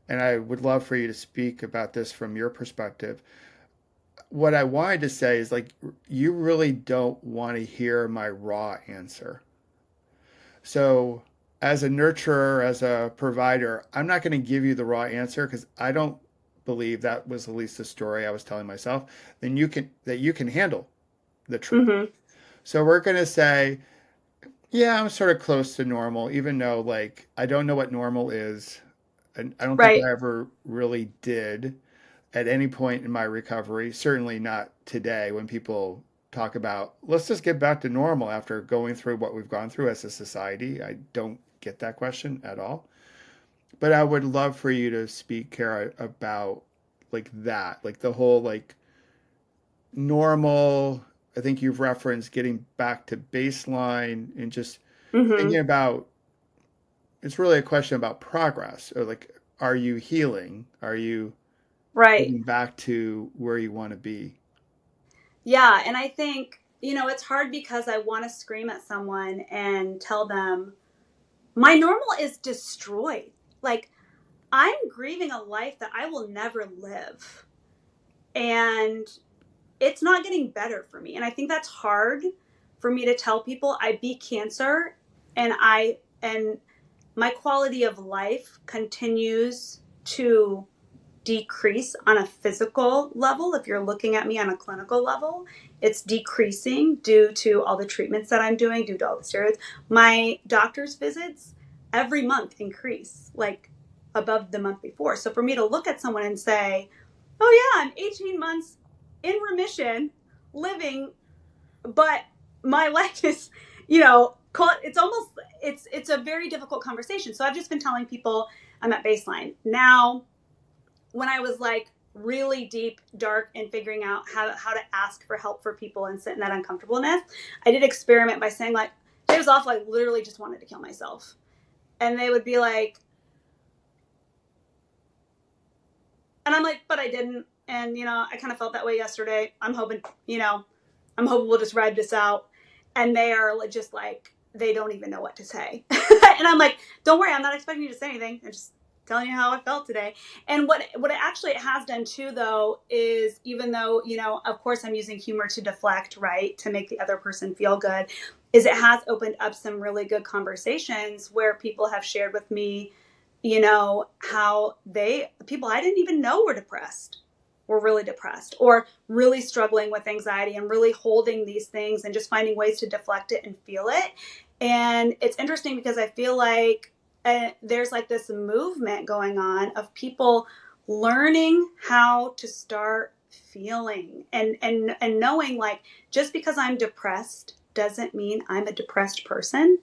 And I would love for you to speak about this from your perspective. What I wanted to say is like you really don't want to hear my raw answer. So as a nurturer, as a provider, I'm not going to give you the raw answer because I don't believe that was at least the story I was telling myself. Then you can handle the truth. Mm-hmm. So we're going to say, yeah, I'm sort of close to normal, even though like I don't know what normal is. And I don't think Right. I ever really did at any point in my recovery. Certainly not today when people talk about let's just get back to normal after going through what we've gone through as a society. I don't get that question at all. But I would love for you to speak, Kara, about like that, like the whole like normal. I think you've referenced getting back to baseline and just Mm-hmm. thinking about it's really a question about progress or like are you healing? Are you Right. getting back to where you want to be? Yeah. And I think, you know, it's hard because I want to scream at someone and tell them my normal is destroyed. Like, I'm grieving a life that I will never live. And it's not getting better for me. And I think that's hard for me to tell people. I beat cancer and my quality of life continues to decrease on a physical level. If you're looking at me on a clinical level, it's decreasing due to all the treatments that I'm doing, due to all the steroids. My doctor's visits every month increase, like above the month before. So for me to look at someone and say, oh yeah, I'm 18 months in remission, living, but my life is, you know, it's almost it's a very difficult conversation. So I've just been telling people I'm at baseline. Now, when I was like really deep, dark, and figuring out how to ask for help for people and sit in that uncomfortableness, I did experiment by saying like, it was awful, I literally just wanted to kill myself. And they would be like, and I'm like, but I didn't. And, you know, I kind of felt that way yesterday. I'm hoping, you know, I'm hoping we'll just ride this out. And they are just like, they don't even know what to say. And I'm like, don't worry, I'm not expecting you to say anything. I'm just telling you how I felt today. And what it actually has done too, though, is even though, you know, of course I'm using humor to deflect, right, to make the other person feel good, is it has opened up some really good conversations where people have shared with me, you know, how people I didn't even know were really depressed or really struggling with anxiety and really holding these things and just finding ways to deflect it and feel it. And it's interesting because I feel like there's like this movement going on of people learning how to start feeling and knowing like just because I'm depressed doesn't mean I'm a depressed person,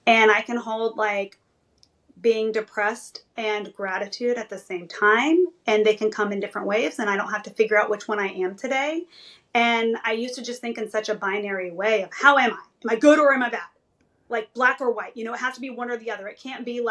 and I can hold like being depressed and gratitude at the same time, and they can come in different waves, and I don't have to figure out which one I am today. And I used to just think in such a binary way of how am I good or am I bad, like black or white, you know, it has to be one or the other. It can't be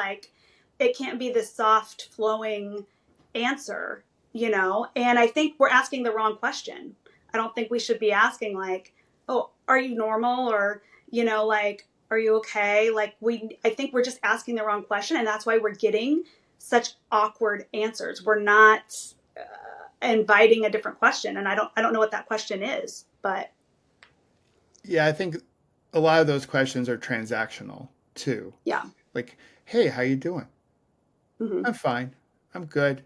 this soft flowing answer, and I think we're asking the wrong question. I don't think we should be asking like, oh, are you normal? Or, like, are you okay? Like I think we're just asking the wrong question. And that's why we're getting such awkward answers. We're not inviting a different question. And I don't know what that question is, but. Yeah, I think a lot of those questions are transactional too. Yeah. Like, hey, how you doing? Mm-hmm. I'm fine. I'm good.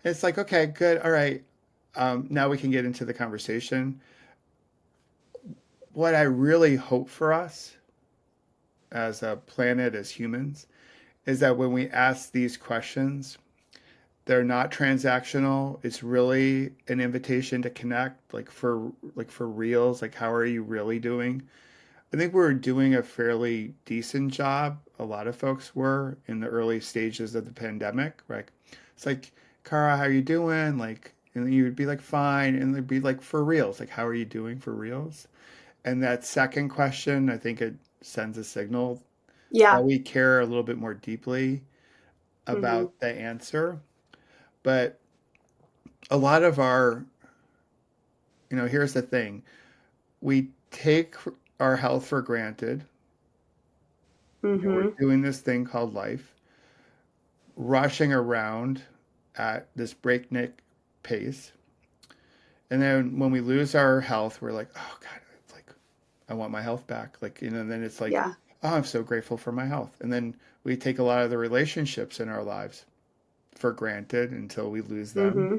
And it's like, okay, good. All right. Now we can get into the conversation. What I really hope for us as a planet, as humans, is that when we ask these questions, they're not transactional. It's really an invitation to connect, like for reals. Like, how are you really doing? I think we're doing a fairly decent job. A lot of folks were in the early stages of the pandemic. Right? It's like, Karrah, how you doing? Like, and you would be like, fine, and they'd be like, for reals. Like, how are you doing for reals? And that second question, I think it sends a signal Yeah. that we care a little bit more deeply Mm-hmm. about the answer. But a lot of our, here's the thing: we take our health for granted. We're Mm-hmm. doing this thing called life, rushing around at this breakneck pace. And then when we lose our health, we're like, oh God, it's like, I want my health back. Like, then it's like, Yeah. oh, I'm so grateful for my health. And then we take a lot of the relationships in our lives for granted until we lose them. Mm-hmm.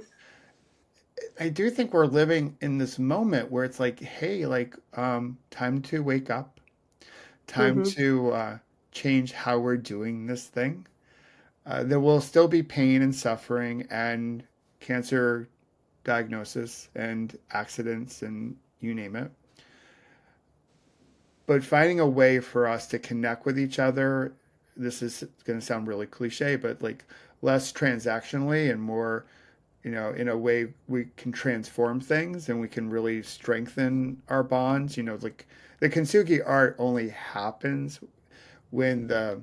I do think we're living in this moment where it's like, hey, like, time to wake up, time Mm-hmm. to change how we're doing this thing. There will still be pain and suffering and cancer diagnosis and accidents and you name it. But finding a way for us to connect with each other, this is going to sound really cliche, but like less transactionally and more, in a way we can transform things and we can really strengthen our bonds. Like the kintsugi art only happens when the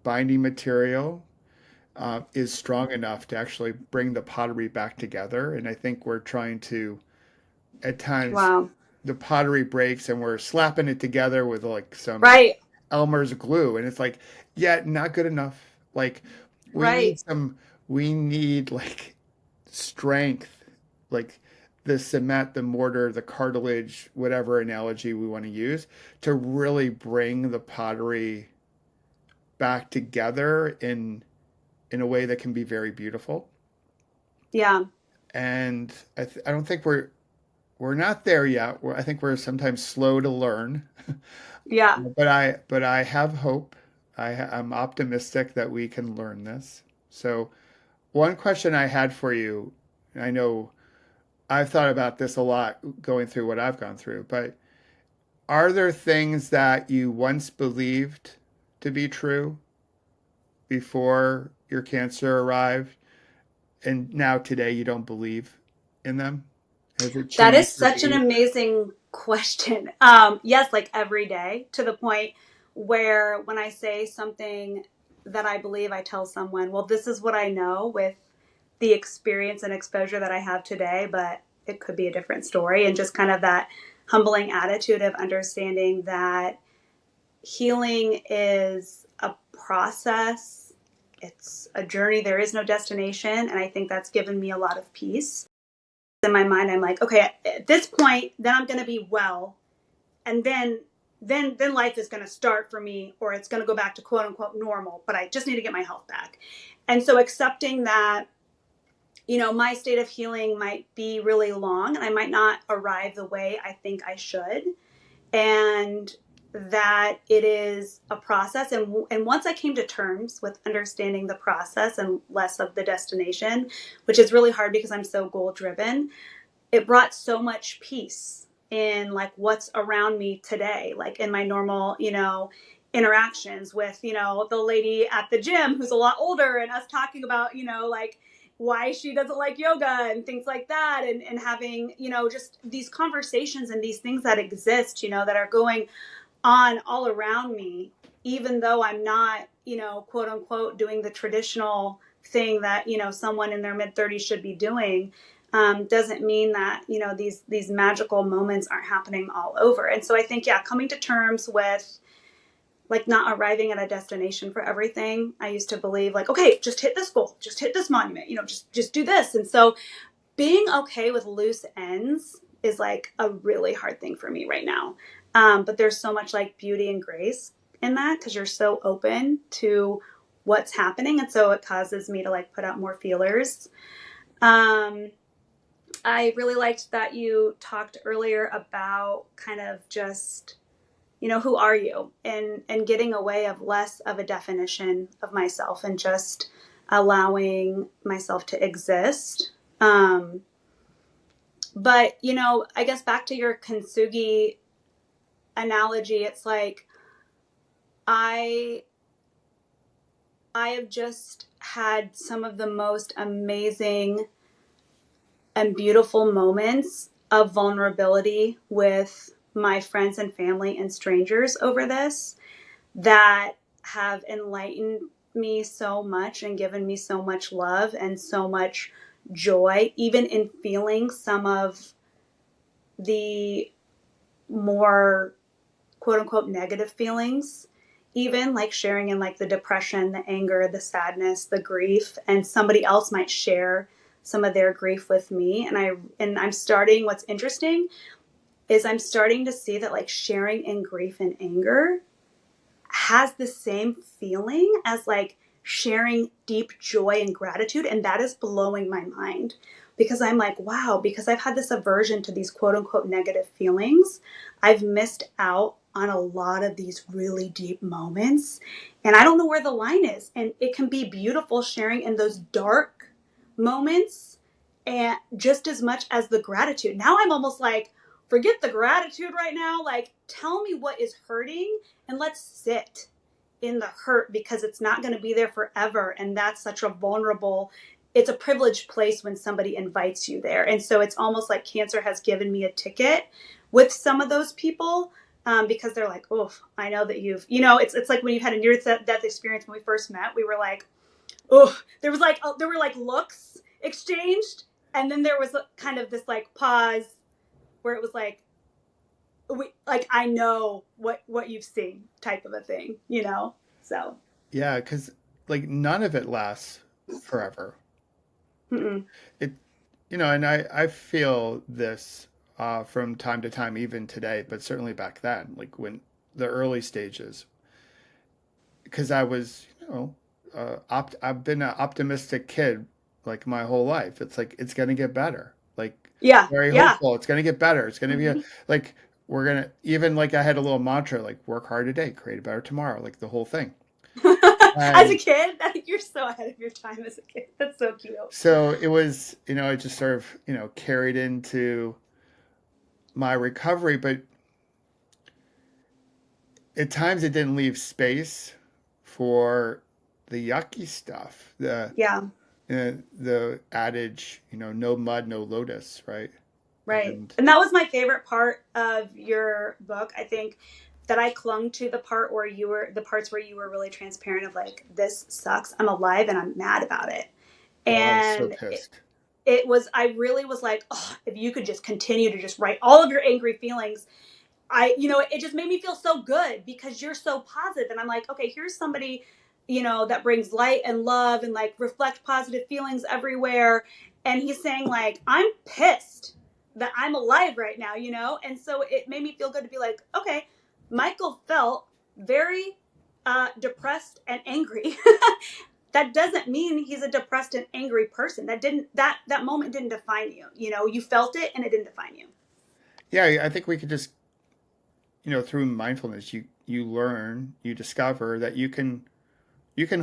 binding material is strong enough to actually bring the pottery back together. And I think we're trying to, at times, Wow. the pottery breaks and we're slapping it together with like some Right. Elmer's glue. And it's like, yeah, not good enough. Like, we need Right. some, we need like strength, like the cement, the mortar, the cartilage, whatever analogy we want to use, to really bring the pottery back together in a way that can be very beautiful. Yeah. And I don't think we're not there yet. I think we're sometimes slow to learn, Yeah. but I have hope. I'm optimistic that we can learn this. So one question I had for you, I know I've thought about this a lot going through what I've gone through, but are there things that you once believed to be true before your cancer arrived and now today you don't believe in them? Has it That changed is your such an behavior? amazing question. Yes, like every day, to the point where when I say something that I believe, I tell someone, well, this is what I know with the experience and exposure that I have today, but it could be a different story. And just kind of that humbling attitude of understanding that healing is a process, it's a journey, there is no destination. And I think that's given me a lot of peace. In my mind, I'm like, okay, at this point, then I'm going to be well, and then life is going to start for me, or it's going to go back to quote unquote normal, but I just need to get my health back. And so accepting that, my state of healing might be really long and I might not arrive the way I think I should, and that it is a process. And once I came to terms with understanding the process and less of the destination, which is really hard because I'm so goal driven, it brought so much peace in like what's around me today, like in my normal, interactions with, the lady at the gym who's a lot older, and us talking about, like why she doesn't like yoga and things like that. And having, just these conversations and these things that exist, that are going on all around me, even though I'm not, quote unquote, doing the traditional thing that, you know, someone in their mid 30s should be doing, doesn't mean that, you know, these magical moments aren't happening all over. And so I think, yeah, coming to terms with like not arriving at a destination for everything. I used to believe like, okay, just hit this goal, just hit this monument, you know, just do this. And so being okay with loose ends is like a really hard thing for me right now. But there's so much like beauty and grace in that because you're so open to what's happening. And so it causes me to like put out more feelers. Um, I really liked that you talked earlier about kind of just, you know, who are you, and getting away of less of a definition of myself and just allowing myself to exist. But, you know, I guess back to your kintsugi analogy, it's like I I have just had some of the most amazing and beautiful moments of vulnerability with my friends and family and strangers over this that have enlightened me so much and given me so much love and so much joy, even in feeling some of the more quote unquote negative feelings, even like sharing in like the depression, the anger, the sadness, the grief, and somebody else might share some of their grief with me. And I'm starting, what's interesting is I'm starting to see that like sharing in grief and anger has the same feeling as like sharing deep joy and gratitude. And that is blowing my mind because I'm like, wow, because I've had this aversion to these quote unquote negative feelings, I've missed out on a lot of these really deep moments. And I don't know where the line is. And it can be beautiful sharing in those dark moments and just as much as the gratitude. Now I'm almost like, forget the gratitude right now. Like, tell me what is hurting and let's sit in the hurt because it's not going to be there forever. And that's such a vulnerable, it's a privileged place when somebody invites you there. And so it's almost like cancer has given me a ticket with some of those people, because they're like, oh, I know that you've, you know, it's like when you had a near death experience when we first met, we were like, oh, there were like looks exchanged. And then there was kind of this like pause where it was like, I know what you've seen type of a thing, you know? So. Yeah, because like none of it lasts forever. Mm-mm. It, you know, and I feel this from time to time, even today, but certainly back then, like when the early stages, because I was, you know, I've been an optimistic kid like my whole life. It's like it's gonna get better. Like Yeah. very Yeah. hopeful. It's gonna get better. It's gonna be Mm-hmm. like we're gonna even like I had a little mantra like work hard today, create a better tomorrow, like the whole thing. As a And kid, I think you're so ahead of your time as a kid. That's so cute. so it was, you know, it just sort of, you know, carried into my recovery, but at times it didn't leave space for the yucky stuff. Yeah. The adage, you know, no mud, no lotus, right? Right. And And that was my favorite part of your book. I think that I clung to the parts where you were really transparent of like, this sucks. I'm alive and I'm mad about it. oh, I was so And pissed. it was, I really was like, oh, if you could just continue to just write all of your angry feelings, you know, it just made me feel so good because you're so positive. And I'm like, okay, here's somebody, you know, that brings light and love and like reflect positive feelings everywhere. And he's saying like, I'm pissed that I'm alive right now, you know? And so it made me feel good to be like, okay, Michael felt very depressed and angry. That doesn't mean he's a depressed and angry person. That moment didn't define you. You know, you felt it and it didn't define you. Yeah, I think we could just, you know, through mindfulness, you learn, you discover that you can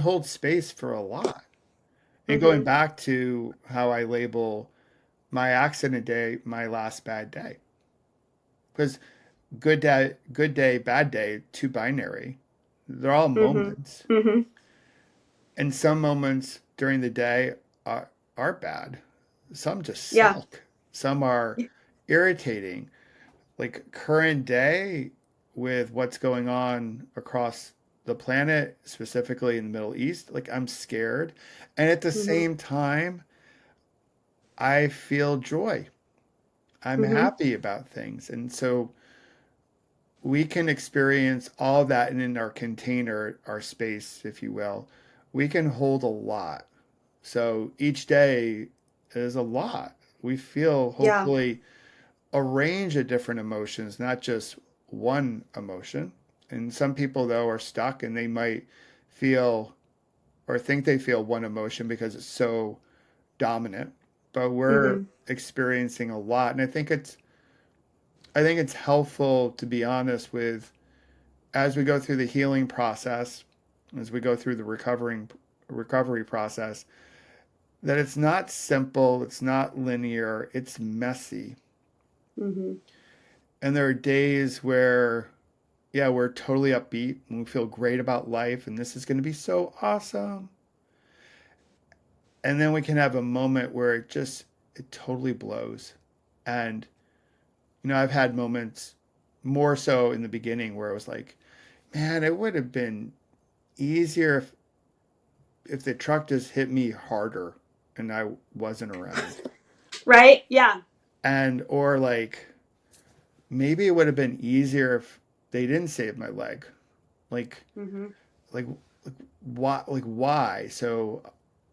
hold space for a lot. And going Mm-hmm. back to how I label my accident day, my last bad day, because good day, bad day, too binary. They're all Mm-hmm. moments, Mm-hmm. and some moments during the day are bad. Some just Yeah. suck. Some are irritating. Like current day with what's going on across the planet, specifically in the Middle East, like I'm scared. And at the Mm-hmm. same time, I feel joy. I'm Mm-hmm. happy about things. And so we can experience all that, and in our container, our space, if you will, we can hold a lot. So each day is a lot. We feel Yeah. hopefully a range of different emotions, not just one emotion. And some people, though, are stuck and they might feel or think they feel one emotion because it's so dominant. But we're Mm-hmm. experiencing a lot. And I think it's helpful to be honest with as we go through the healing process, as we go through the recovery process, that it's not simple, it's not linear, it's messy. Mm-hmm. And there are days where, yeah, we're totally upbeat and we feel great about life and this is going to be so awesome. And then we can have a moment where it totally blows. And, I've had moments more so in the beginning where I was like, man, it would have been easier if the truck just hit me harder and I wasn't around. Right? Yeah. And, or like, maybe it would have been easier if they didn't save my leg. Like, Mm-hmm. like, why? So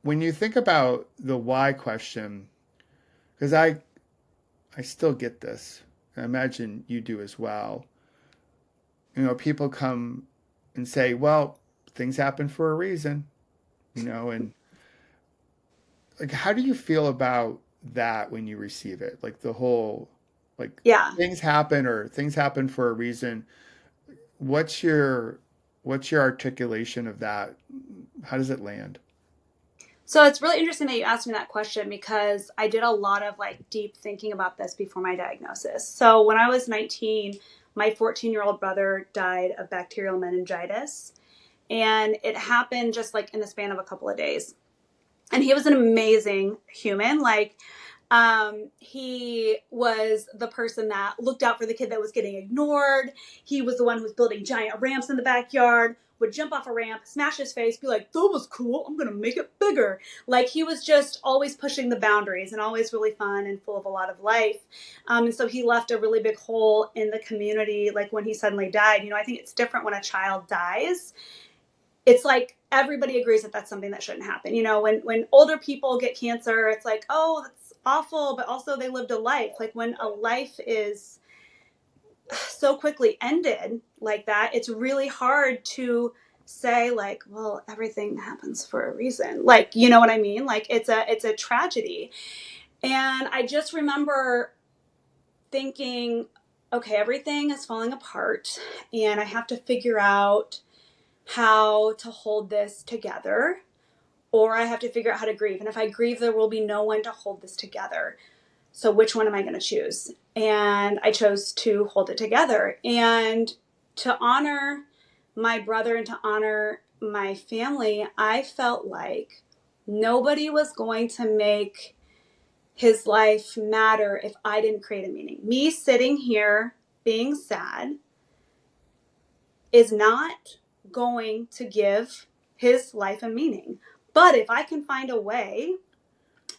when you think about the why question, because I still get this. I imagine you do as well. People come and say, well, things happen for a reason, and like, how do you feel about that when you receive it? Like the whole, like Yeah. things happen for a reason. What's your, what's your articulation of that? How does it land? So it's really interesting that you asked me that question because I did a lot of like deep thinking about this before my diagnosis. So when I was 19, my 14-year-old brother died of bacterial meningitis, and it happened just like in the span of a couple of days. And he was an amazing human. Like, he was the person that looked out for the kid that was getting ignored. He was the one who was building giant ramps in the backyard, would jump off a ramp, smash his face, be like, that was cool, I'm gonna make it bigger. Like, he was just always pushing the boundaries and always really fun and full of a lot of life. And so he left a really big hole in the community. Like, when he suddenly died, I think it's different when a child dies. It's like everybody agrees that that's something that shouldn't happen. When older people get cancer, it's like, oh, that's awful, but also they lived a life. Like, when a life is so quickly ended like that, it's really hard to say, like, well, everything happens for a reason. Like, you know what I mean? Like, it's a tragedy. And I just remember thinking, okay, everything is falling apart and I have to figure out how to hold this together, or I have to figure out how to grieve. And if I grieve, there will be no one to hold this together. So which one am I going to choose? And I chose to hold it together. And to honor my brother and to honor my family, I felt like nobody was going to make his life matter if I didn't create a meaning. Me sitting here being sad is not going to give his life a meaning. But if I can find a way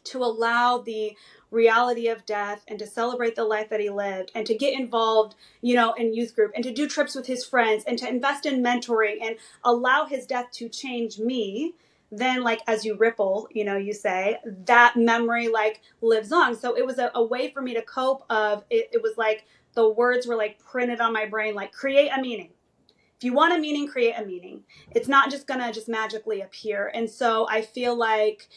to allow the reality of death and to celebrate the life that he lived and to get involved, in youth group and to do trips with his friends and to invest in mentoring and allow his death to change me, then, like, as you ripple, you say that memory like lives on. So it was a way for me to cope of it. It was like the words were like printed on my brain, like, create a meaning. If you want a meaning, create a meaning. It's not just gonna just magically appear. And so I feel like,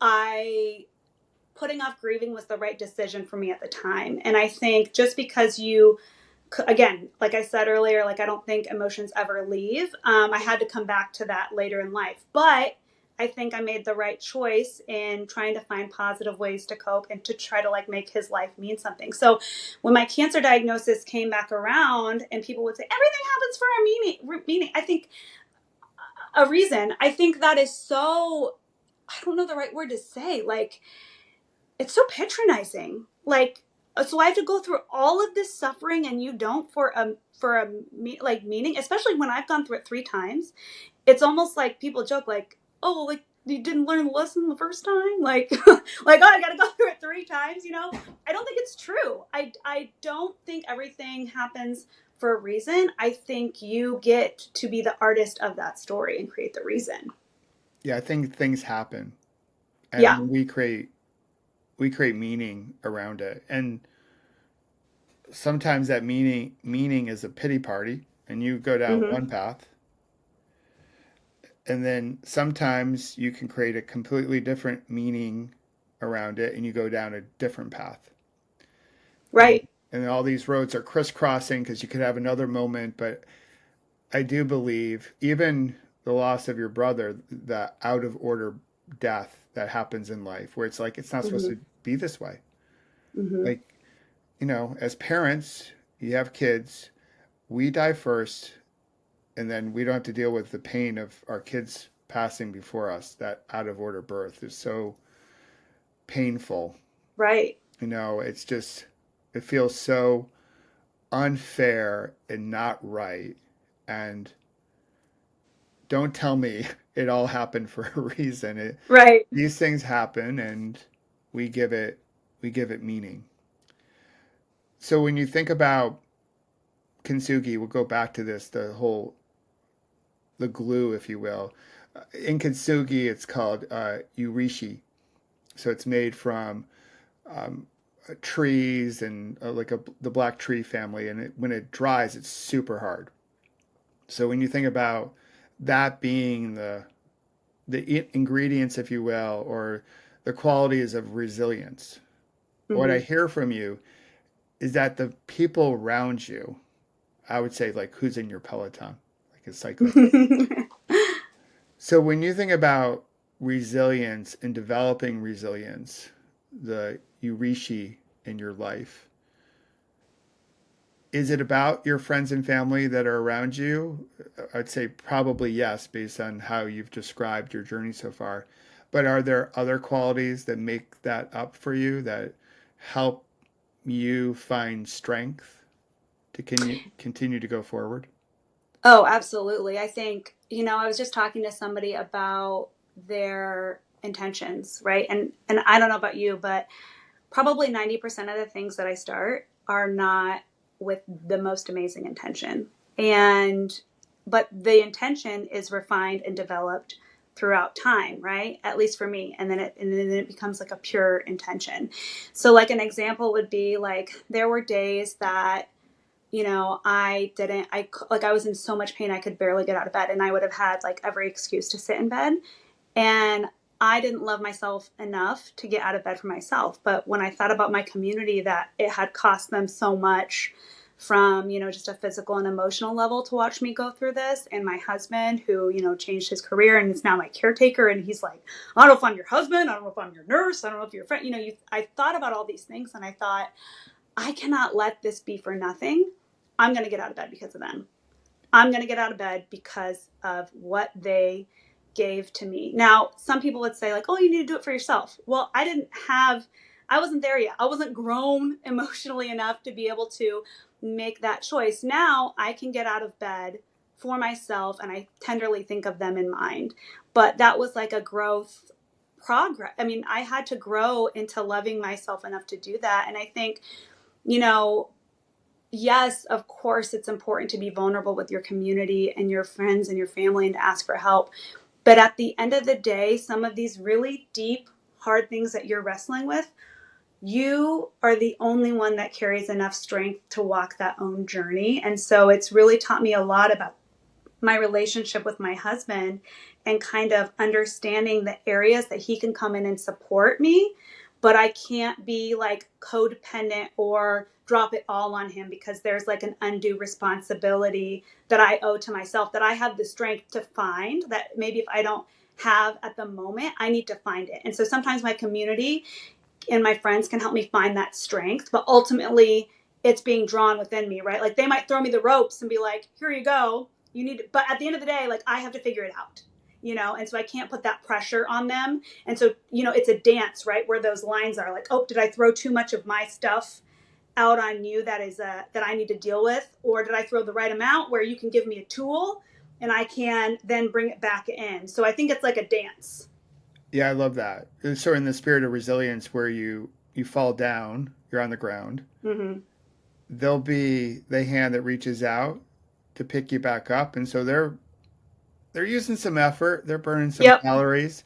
I putting off grieving was the right decision for me at the time. And I think just because again, like I said earlier, like, I don't think emotions ever leave. I had to come back to that later in life, but I think I made the right choice in trying to find positive ways to cope and to try to like make his life mean something. So when my cancer diagnosis came back around and people would say everything happens for a meaning, I think a reason. I think that is so, I don't know the right word to say. Like, it's so patronizing. Like, So I have to go through all of this suffering and you don't like meaning, especially when I've gone through it 3 times. It's almost like people joke like, oh, like you didn't learn the lesson the first time, like like, oh, I gotta go through it 3 times, you know. I don't think it's true. I don't think everything happens for a reason. I think you get to be the artist of that story and create the reason. Yeah, I think things happen, Yeah. and we create meaning around it, and sometimes that meaning is a pity party, and you go down Hmm. one path, and then sometimes you can create a completely different meaning around it, and you go down a different path. And Right. and all these roads are crisscrossing because you could have another moment, but I do believe even the loss of your brother, the out of order death that happens in life, where it's like it's not supposed Hmm. to be this way. Hmm. Like, as parents, you have kids, we die first, and then we don't have to deal with the pain of our kids passing before us. That out of order birth is so painful. Right. It's just, it feels so unfair and not right. And don't tell me it all happened for a reason. Right. These things happen, and we give it we give it meaning. So when you think about kintsugi, we'll go back to this, the glue, if you will. In kintsugi, it's called urishi. So it's made from um, trees and the black tree family, and when it dries, it's super hard. So when you think about that being the ingredients, if you will, or the qualities of resilience, what I Hmm. hear from you is that the people around you, I would say, like, who's in your peloton, like a cyclist. So when you think about resilience and developing resilience, the Urishi in your life, is it about your friends and family that are around you? I'd say probably yes, based on how you've described your journey so far. But are there other qualities that make that up for you, that help you find strength to continue to go forward? Oh, absolutely. I think, I was just talking to somebody about their intentions, right? And I don't know about you, but probably 90% of the things that I start are not with the most amazing intention. And but the intention is refined and developed throughout time, right? At least for me. And then it becomes like a pure intention. So like an example would be like there were days that I was in so much pain I could barely get out of bed, and I would have had like every excuse to sit in bed. And I didn't love myself enough to get out of bed for myself. But when I thought about my community, that it had cost them so much from, just a physical and emotional level to watch me go through this. And my husband, who, changed his career and is now my caretaker. And he's like, I don't know if I'm your husband. I don't know if I'm your nurse. I don't know if you're a friend. I thought about all these things and I thought, I cannot let this be for nothing. I'm going to get out of bed because of them. I'm going to get out of bed because of what they gave to me. Now, some people would say, like, oh, you need to do it for yourself. Well, I wasn't there yet. I wasn't grown emotionally enough to be able to make that choice. Now I can get out of bed for myself and I tenderly think of them in mind. But that was like a growth progress. I mean, I had to grow into loving myself enough to do that. And I think, you know, yes, of course, it's important to be vulnerable with your community and your friends and your family and to ask for help. But at the end of the day, some of these really deep, hard things that you're wrestling with, you are the only one that carries enough strength to walk that own journey. And so it's really taught me a lot about my relationship with my husband and kind of understanding the areas that he can come in and support me, but I can't be like codependent or drop it all on him because there's like an undue responsibility that I owe to myself that I have the strength to find, that maybe if I don't have at the moment, I need to find it. And so sometimes my community and my friends can help me find that strength, but ultimately it's being drawn within me, right? Like they might throw me the ropes and be like, here you go, you need to, but at the end of the day, like I have to figure it out, and so I can't put that pressure on them. And so, it's a dance, right? Where those lines are like, oh, did I throw too much of my stuff out on you that I need to deal with, or did I throw the right amount where you can give me a tool and I can then bring it back in? So I think it's like a dance. Yeah, I love that. So in the spirit of resilience, where you fall down, you're on the ground. Mm-hmm. There'll be the hand that reaches out to pick you back up, and so they're using some effort, they're burning some Yep. calories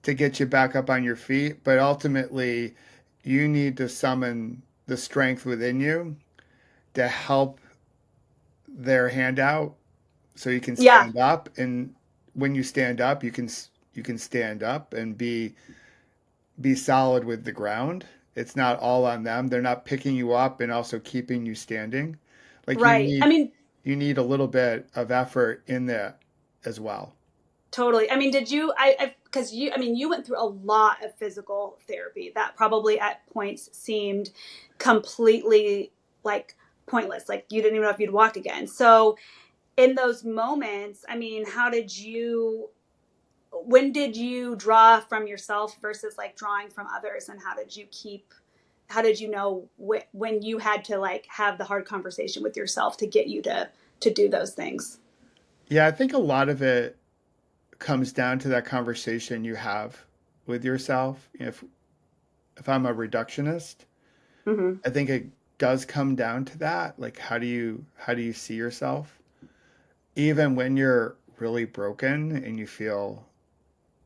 to get you back up on your feet, but ultimately you need to summon the strength within you to help their hand out so you can Yeah. stand up. And when you stand up, you can stand up and be solid with the ground. It's not all on them. They're not picking you up and also keeping you standing. Like Right. I mean, you need a little bit of effort in there as well. totally. I mean, did you, because you, I mean, you went through a lot of physical therapy that probably at points seemed completely like pointless. Like you didn't even know if you'd walk again. So in those moments, I mean, when did you draw from yourself versus like drawing from others? And how did you know when you had to like have the hard conversation with yourself to get you to do those things? Yeah, I think a lot of it comes down to that conversation you have with yourself. If I'm a reductionist, Mm-hmm. I think it does come down to that. Like how do you see yourself? Even when you're really broken and you feel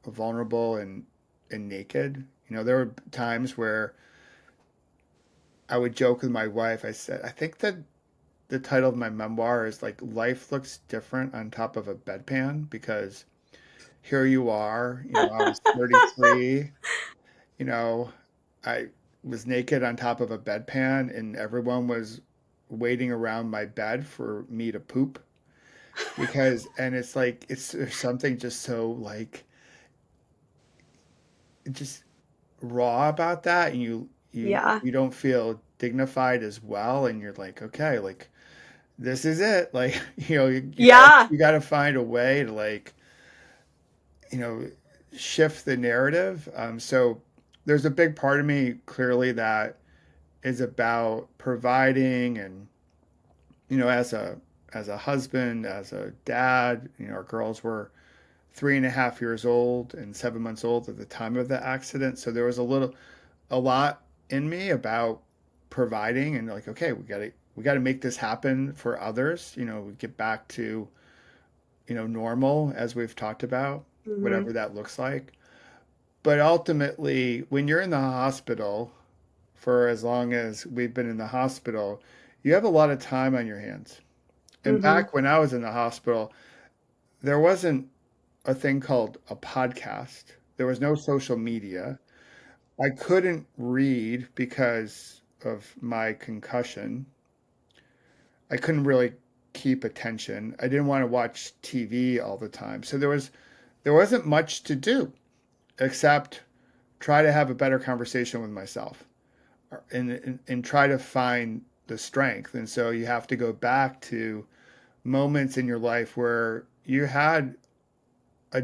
vulnerable and naked. There were times where I would joke with my wife. I said, I think that the title of my memoir is like Life Looks Different on Top of a Bedpan, because here you are, I was 33, you know, I was naked on top of a bedpan and everyone was waiting around my bed for me to poop and it's like there's something just so like just raw about that, and you Yeah. you don't feel dignified as well, and you're like, okay, like this is it, like Yeah. you got to find a way to like you know shift the narrative. So there's a big part of me clearly that is about providing, and as a husband, as a dad, our girls were 3.5 years old and 7 months old at the time of the accident. So there was a lot in me about providing and like, okay, we got to make this happen for others. We get back to normal, as we've talked about, Mm-hmm. whatever that looks like. But ultimately, when you're in the hospital for as long as we've been in the hospital, you have a lot of time on your hands. And Mm-hmm. back when I was in the hospital, there wasn't a thing called a podcast. There was no social media. I couldn't read because of my concussion. I couldn't really keep attention. I didn't want to watch TV all the time. So there wasn't much to do except try to have a better conversation with myself, and try to find the strength. And so you have to go back to moments in your life where you had a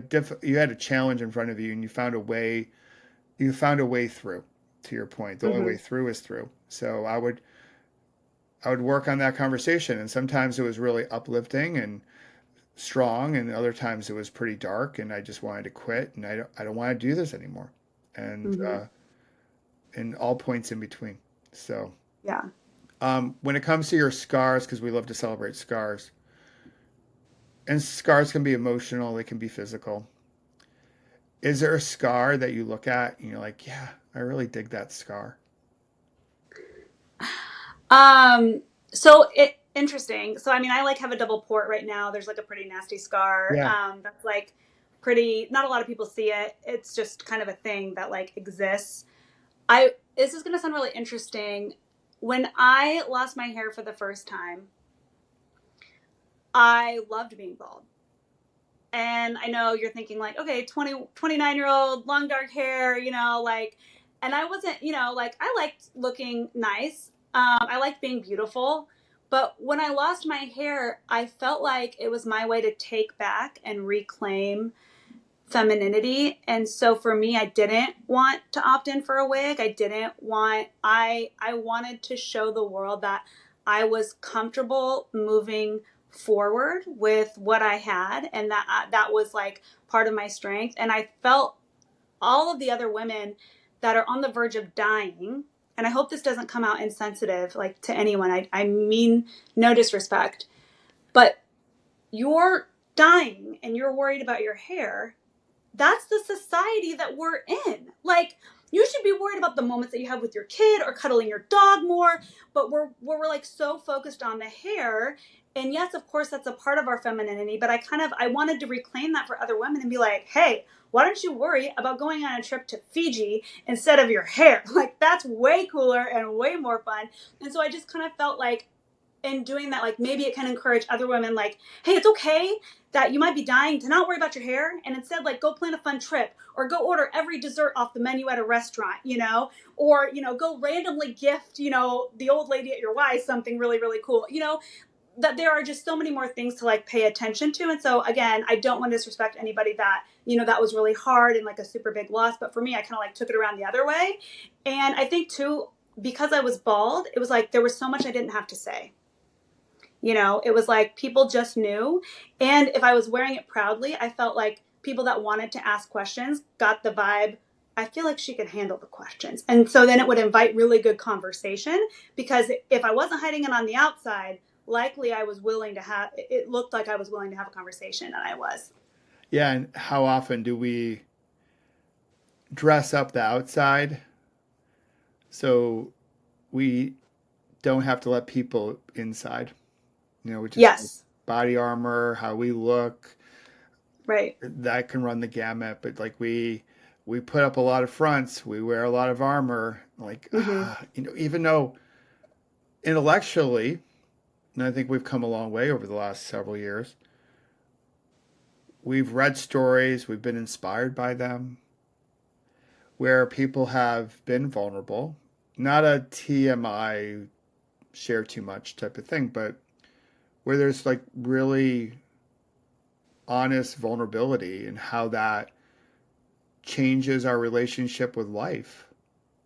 challenge in front of you and you found a way through. To your point, the only Mm-hmm. way through is through. So I would work on that conversation, and sometimes it was really uplifting and strong, and other times it was pretty dark, and I just wanted to quit, and I don't want to do this anymore, and Mm-hmm. all points in between. So Yeah. when it comes to your scars, because we love to celebrate scars, and scars can be emotional, they can be physical. Is there a scar that you look at and you're like, yeah, I really dig that scar? Um, so it interesting. So I mean, I like have a double port right now. There's like a pretty nasty scar. Yeah. That's like pretty. Not a lot of people see it. It's just kind of a thing that like exists. I This is gonna sound really interesting. When I lost my hair for the first time, I loved being bald. And I know you're thinking like, okay, 29-year-old, long dark hair, like, and I wasn't, like I liked looking nice. I liked being beautiful. But when I lost my hair, I felt like it was my way to take back and reclaim femininity. And so for me, I didn't want to opt in for a wig. I wanted to show the world that I was comfortable moving forward with what I had, and that was like part of my strength. And I felt all of the other women that are on the verge of dying, and I hope this doesn't come out insensitive like to anyone. I mean no disrespect, but you're dying and you're worried about your hair. That's the society that we're in. Like, you should be worried about the moments that you have with your kid or cuddling your dog more, but we're like so focused on the hair. And yes, of course, that's a part of our femininity, but I wanted to reclaim that for other women and be like, hey, why don't you worry about going on a trip to Fiji instead of your hair? Like, that's way cooler and way more fun. And so I just kind of felt like, in doing that, like, maybe it can encourage other women, like, hey, it's okay that you might be dying, to not worry about your hair, and instead, like, go plan a fun trip, or go order every dessert off the menu at a restaurant, or go randomly gift the old lady at your Y something really, really cool. That there are just so many more things to like pay attention to. And so again, I don't want to disrespect anybody that that was really hard and like a super big loss, but for me, I kind of like took it around the other way. And I think too, because I was bald, it was like there was so much I didn't have to say. It was like people just knew. And if I was wearing it proudly, I felt like people that wanted to ask questions got the vibe, I feel like she could handle the questions. And so then it would invite really good conversation, because if I wasn't hiding it on the outside, likely it looked like I was willing to have a conversation, and I was. Yeah, and how often do we dress up the outside so we don't have to let people inside? Which is like Yes. body armor, how we look, Right. that can run the gamut. But like we put up a lot of fronts, we wear a lot of armor, like Mm-hmm. even though intellectually, and I think we've come a long way over the last several years. We've read stories, we've been inspired by them, where people have been vulnerable. Not a TMI share too much type of thing, but where there's like really honest vulnerability and how that changes our relationship with life.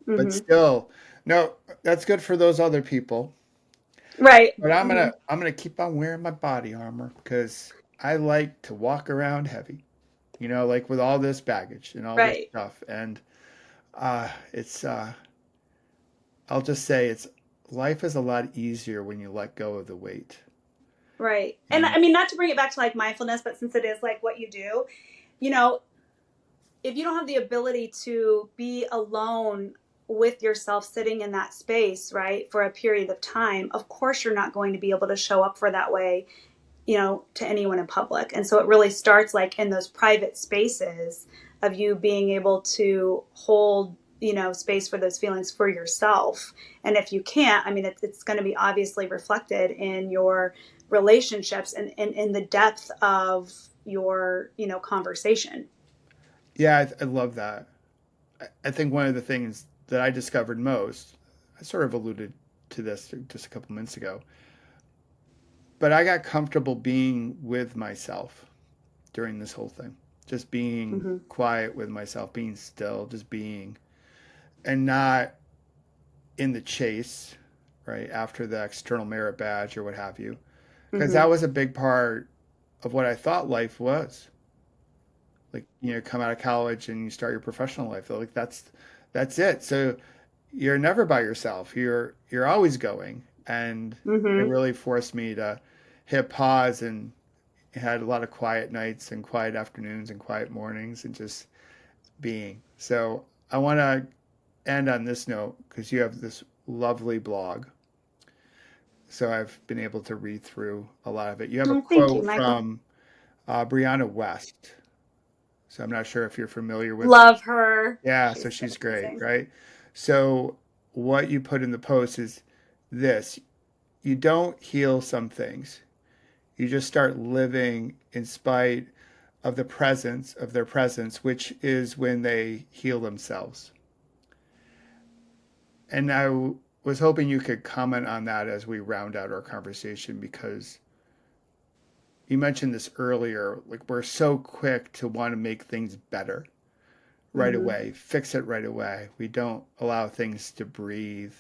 But Mm-hmm. still, no, that's good for those other people. Right. But I'm Mm-hmm. gonna I'm gonna keep on wearing my body armor because I like to walk around heavy, like with all this baggage and all this Right. stuff. And it's I'll just say it's life is a lot easier when you let go of the weight. Right. And And I mean, not to bring it back to like mindfulness, but since it is like what you do, you know, if you don't have the ability to be alone with yourself sitting in that space, right, for a period of time, of course you're not going to be able to show up for that way, to anyone in public. And so it really starts like in those private spaces of you being able to hold, space for those feelings for yourself. And if you can't, I mean, it's going to be obviously reflected in your relationships and in the depth of your, conversation. yeah, I love that. I think one of the things that I discovered most, I sort of alluded to this just a couple minutes ago, but I got comfortable being with myself during this whole thing. Just being Mm-hmm. quiet with myself, being still, just being, and not in the chase, right, after the external merit badge or what have you. Because Mm-hmm. that was a big part of what I thought life was. Like, come out of college and you start your professional life. Like that's it. So you're never by yourself. You're always going. And it Mm-hmm. really forced me to hit pause and had a lot of quiet nights and quiet afternoons and quiet mornings and just being. So I want to end on this note because you have this lovely blog. So I've been able to read through a lot of it. You have a Oh, thank you, quote Michael. from Brianna West. So I'm not sure if you're familiar with. Love her. Yeah, so She's so she's great, amazing. right? So what you put in the post is this: you don't heal some things. You just start living in spite of the presence of their presence, which is when they heal themselves. And I was hoping you could comment on that as we round out our conversation because you mentioned this earlier, like we're so quick to want to make things better right Mm-hmm. away, fix it right away. We don't allow things to breathe.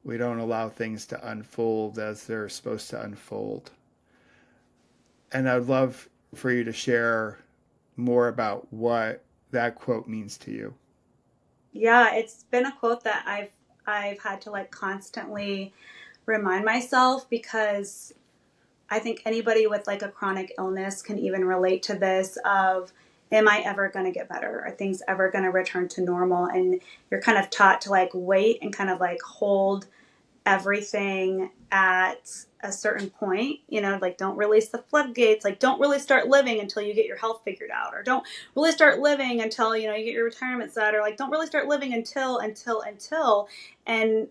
We don't allow things to unfold as they're supposed to unfold. And I'd love for you to share more about what that quote means to you. Yeah, it's been a quote that I've had to like constantly remind myself, because I think anybody with like a chronic illness can even relate to this of, am I ever going to get better? Are things ever going to return to normal? And you're kind of taught to like wait and kind of like hold everything at a certain point, like don't release the floodgates, like don't really start living until you get your health figured out, or don't really start living until, you get your retirement set, or like don't really start living until. And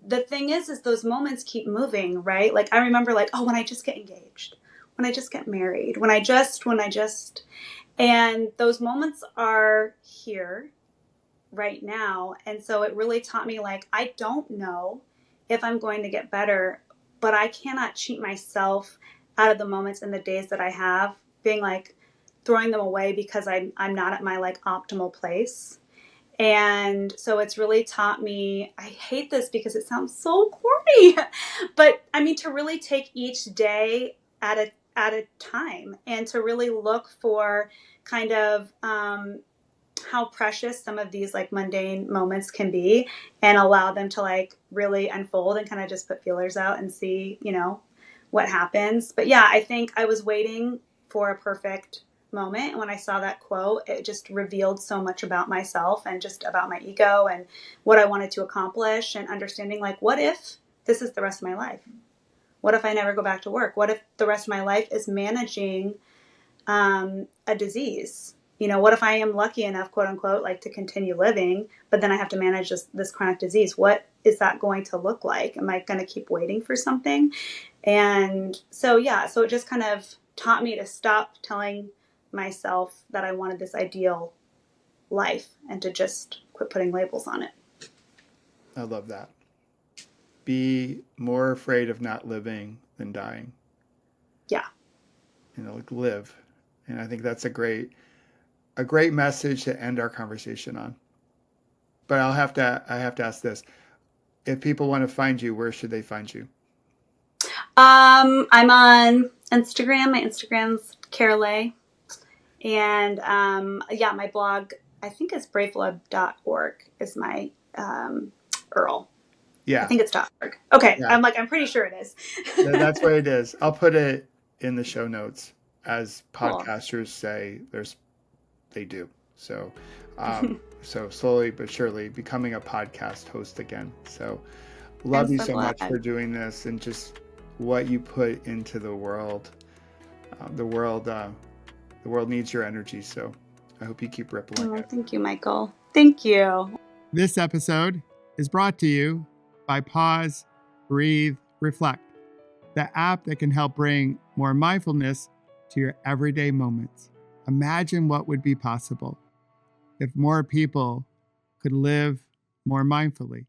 the thing is those moments keep moving, right? Like I remember like, oh, when I just get engaged, when I just get married, when I just, and those moments are here right now. And so it really taught me like, I don't know if I'm going to get better, but I cannot cheat myself out of the moments and the days that I have, being like throwing them away because I'm not at my like optimal place. And so it's really taught me, I hate this because it sounds so corny, but I mean, to really take each day at a time, and to really look for kind of how precious some of these like mundane moments can be, and allow them to like really unfold and kind of just put feelers out and see, what happens. But yeah, I think I was waiting for a perfect moment. And when I saw that quote, it just revealed so much about myself and just about my ego and what I wanted to accomplish, and understanding like, what if this is the rest of my life? What if I never go back to work? What if the rest of my life is managing a disease? What if I am lucky enough, quote unquote, like to continue living, but then I have to manage this chronic disease? What is that going to look like? Am I going to keep waiting for something? And so, yeah, so it just kind of taught me to stop telling myself that I wanted this ideal life, and to just quit putting labels on it. I love that. Be more afraid of not living than dying. Yeah. Like live. And I think that's a great message to end our conversation on. But I have to ask this. If people want to find you, where should they find you? I'm on Instagram. My Instagram's Karrah. And yeah, my blog, I think it's braveflub.org is my URL. Yeah. I think it's .org. Okay. Yeah. I'm pretty sure it is. That's what it is. I'll put it in the show notes, as podcasters Cool. say they do. So, so slowly but surely becoming a podcast host again. So love you so much for doing this, and just what you put into the world. The world needs your energy. So I hope you keep rippling it. Thank you, Michael. Thank you. This episode is brought to you by Pause, Breathe, Reflect, the app that can help bring more mindfulness to your everyday moments. Imagine what would be possible if more people could live more mindfully.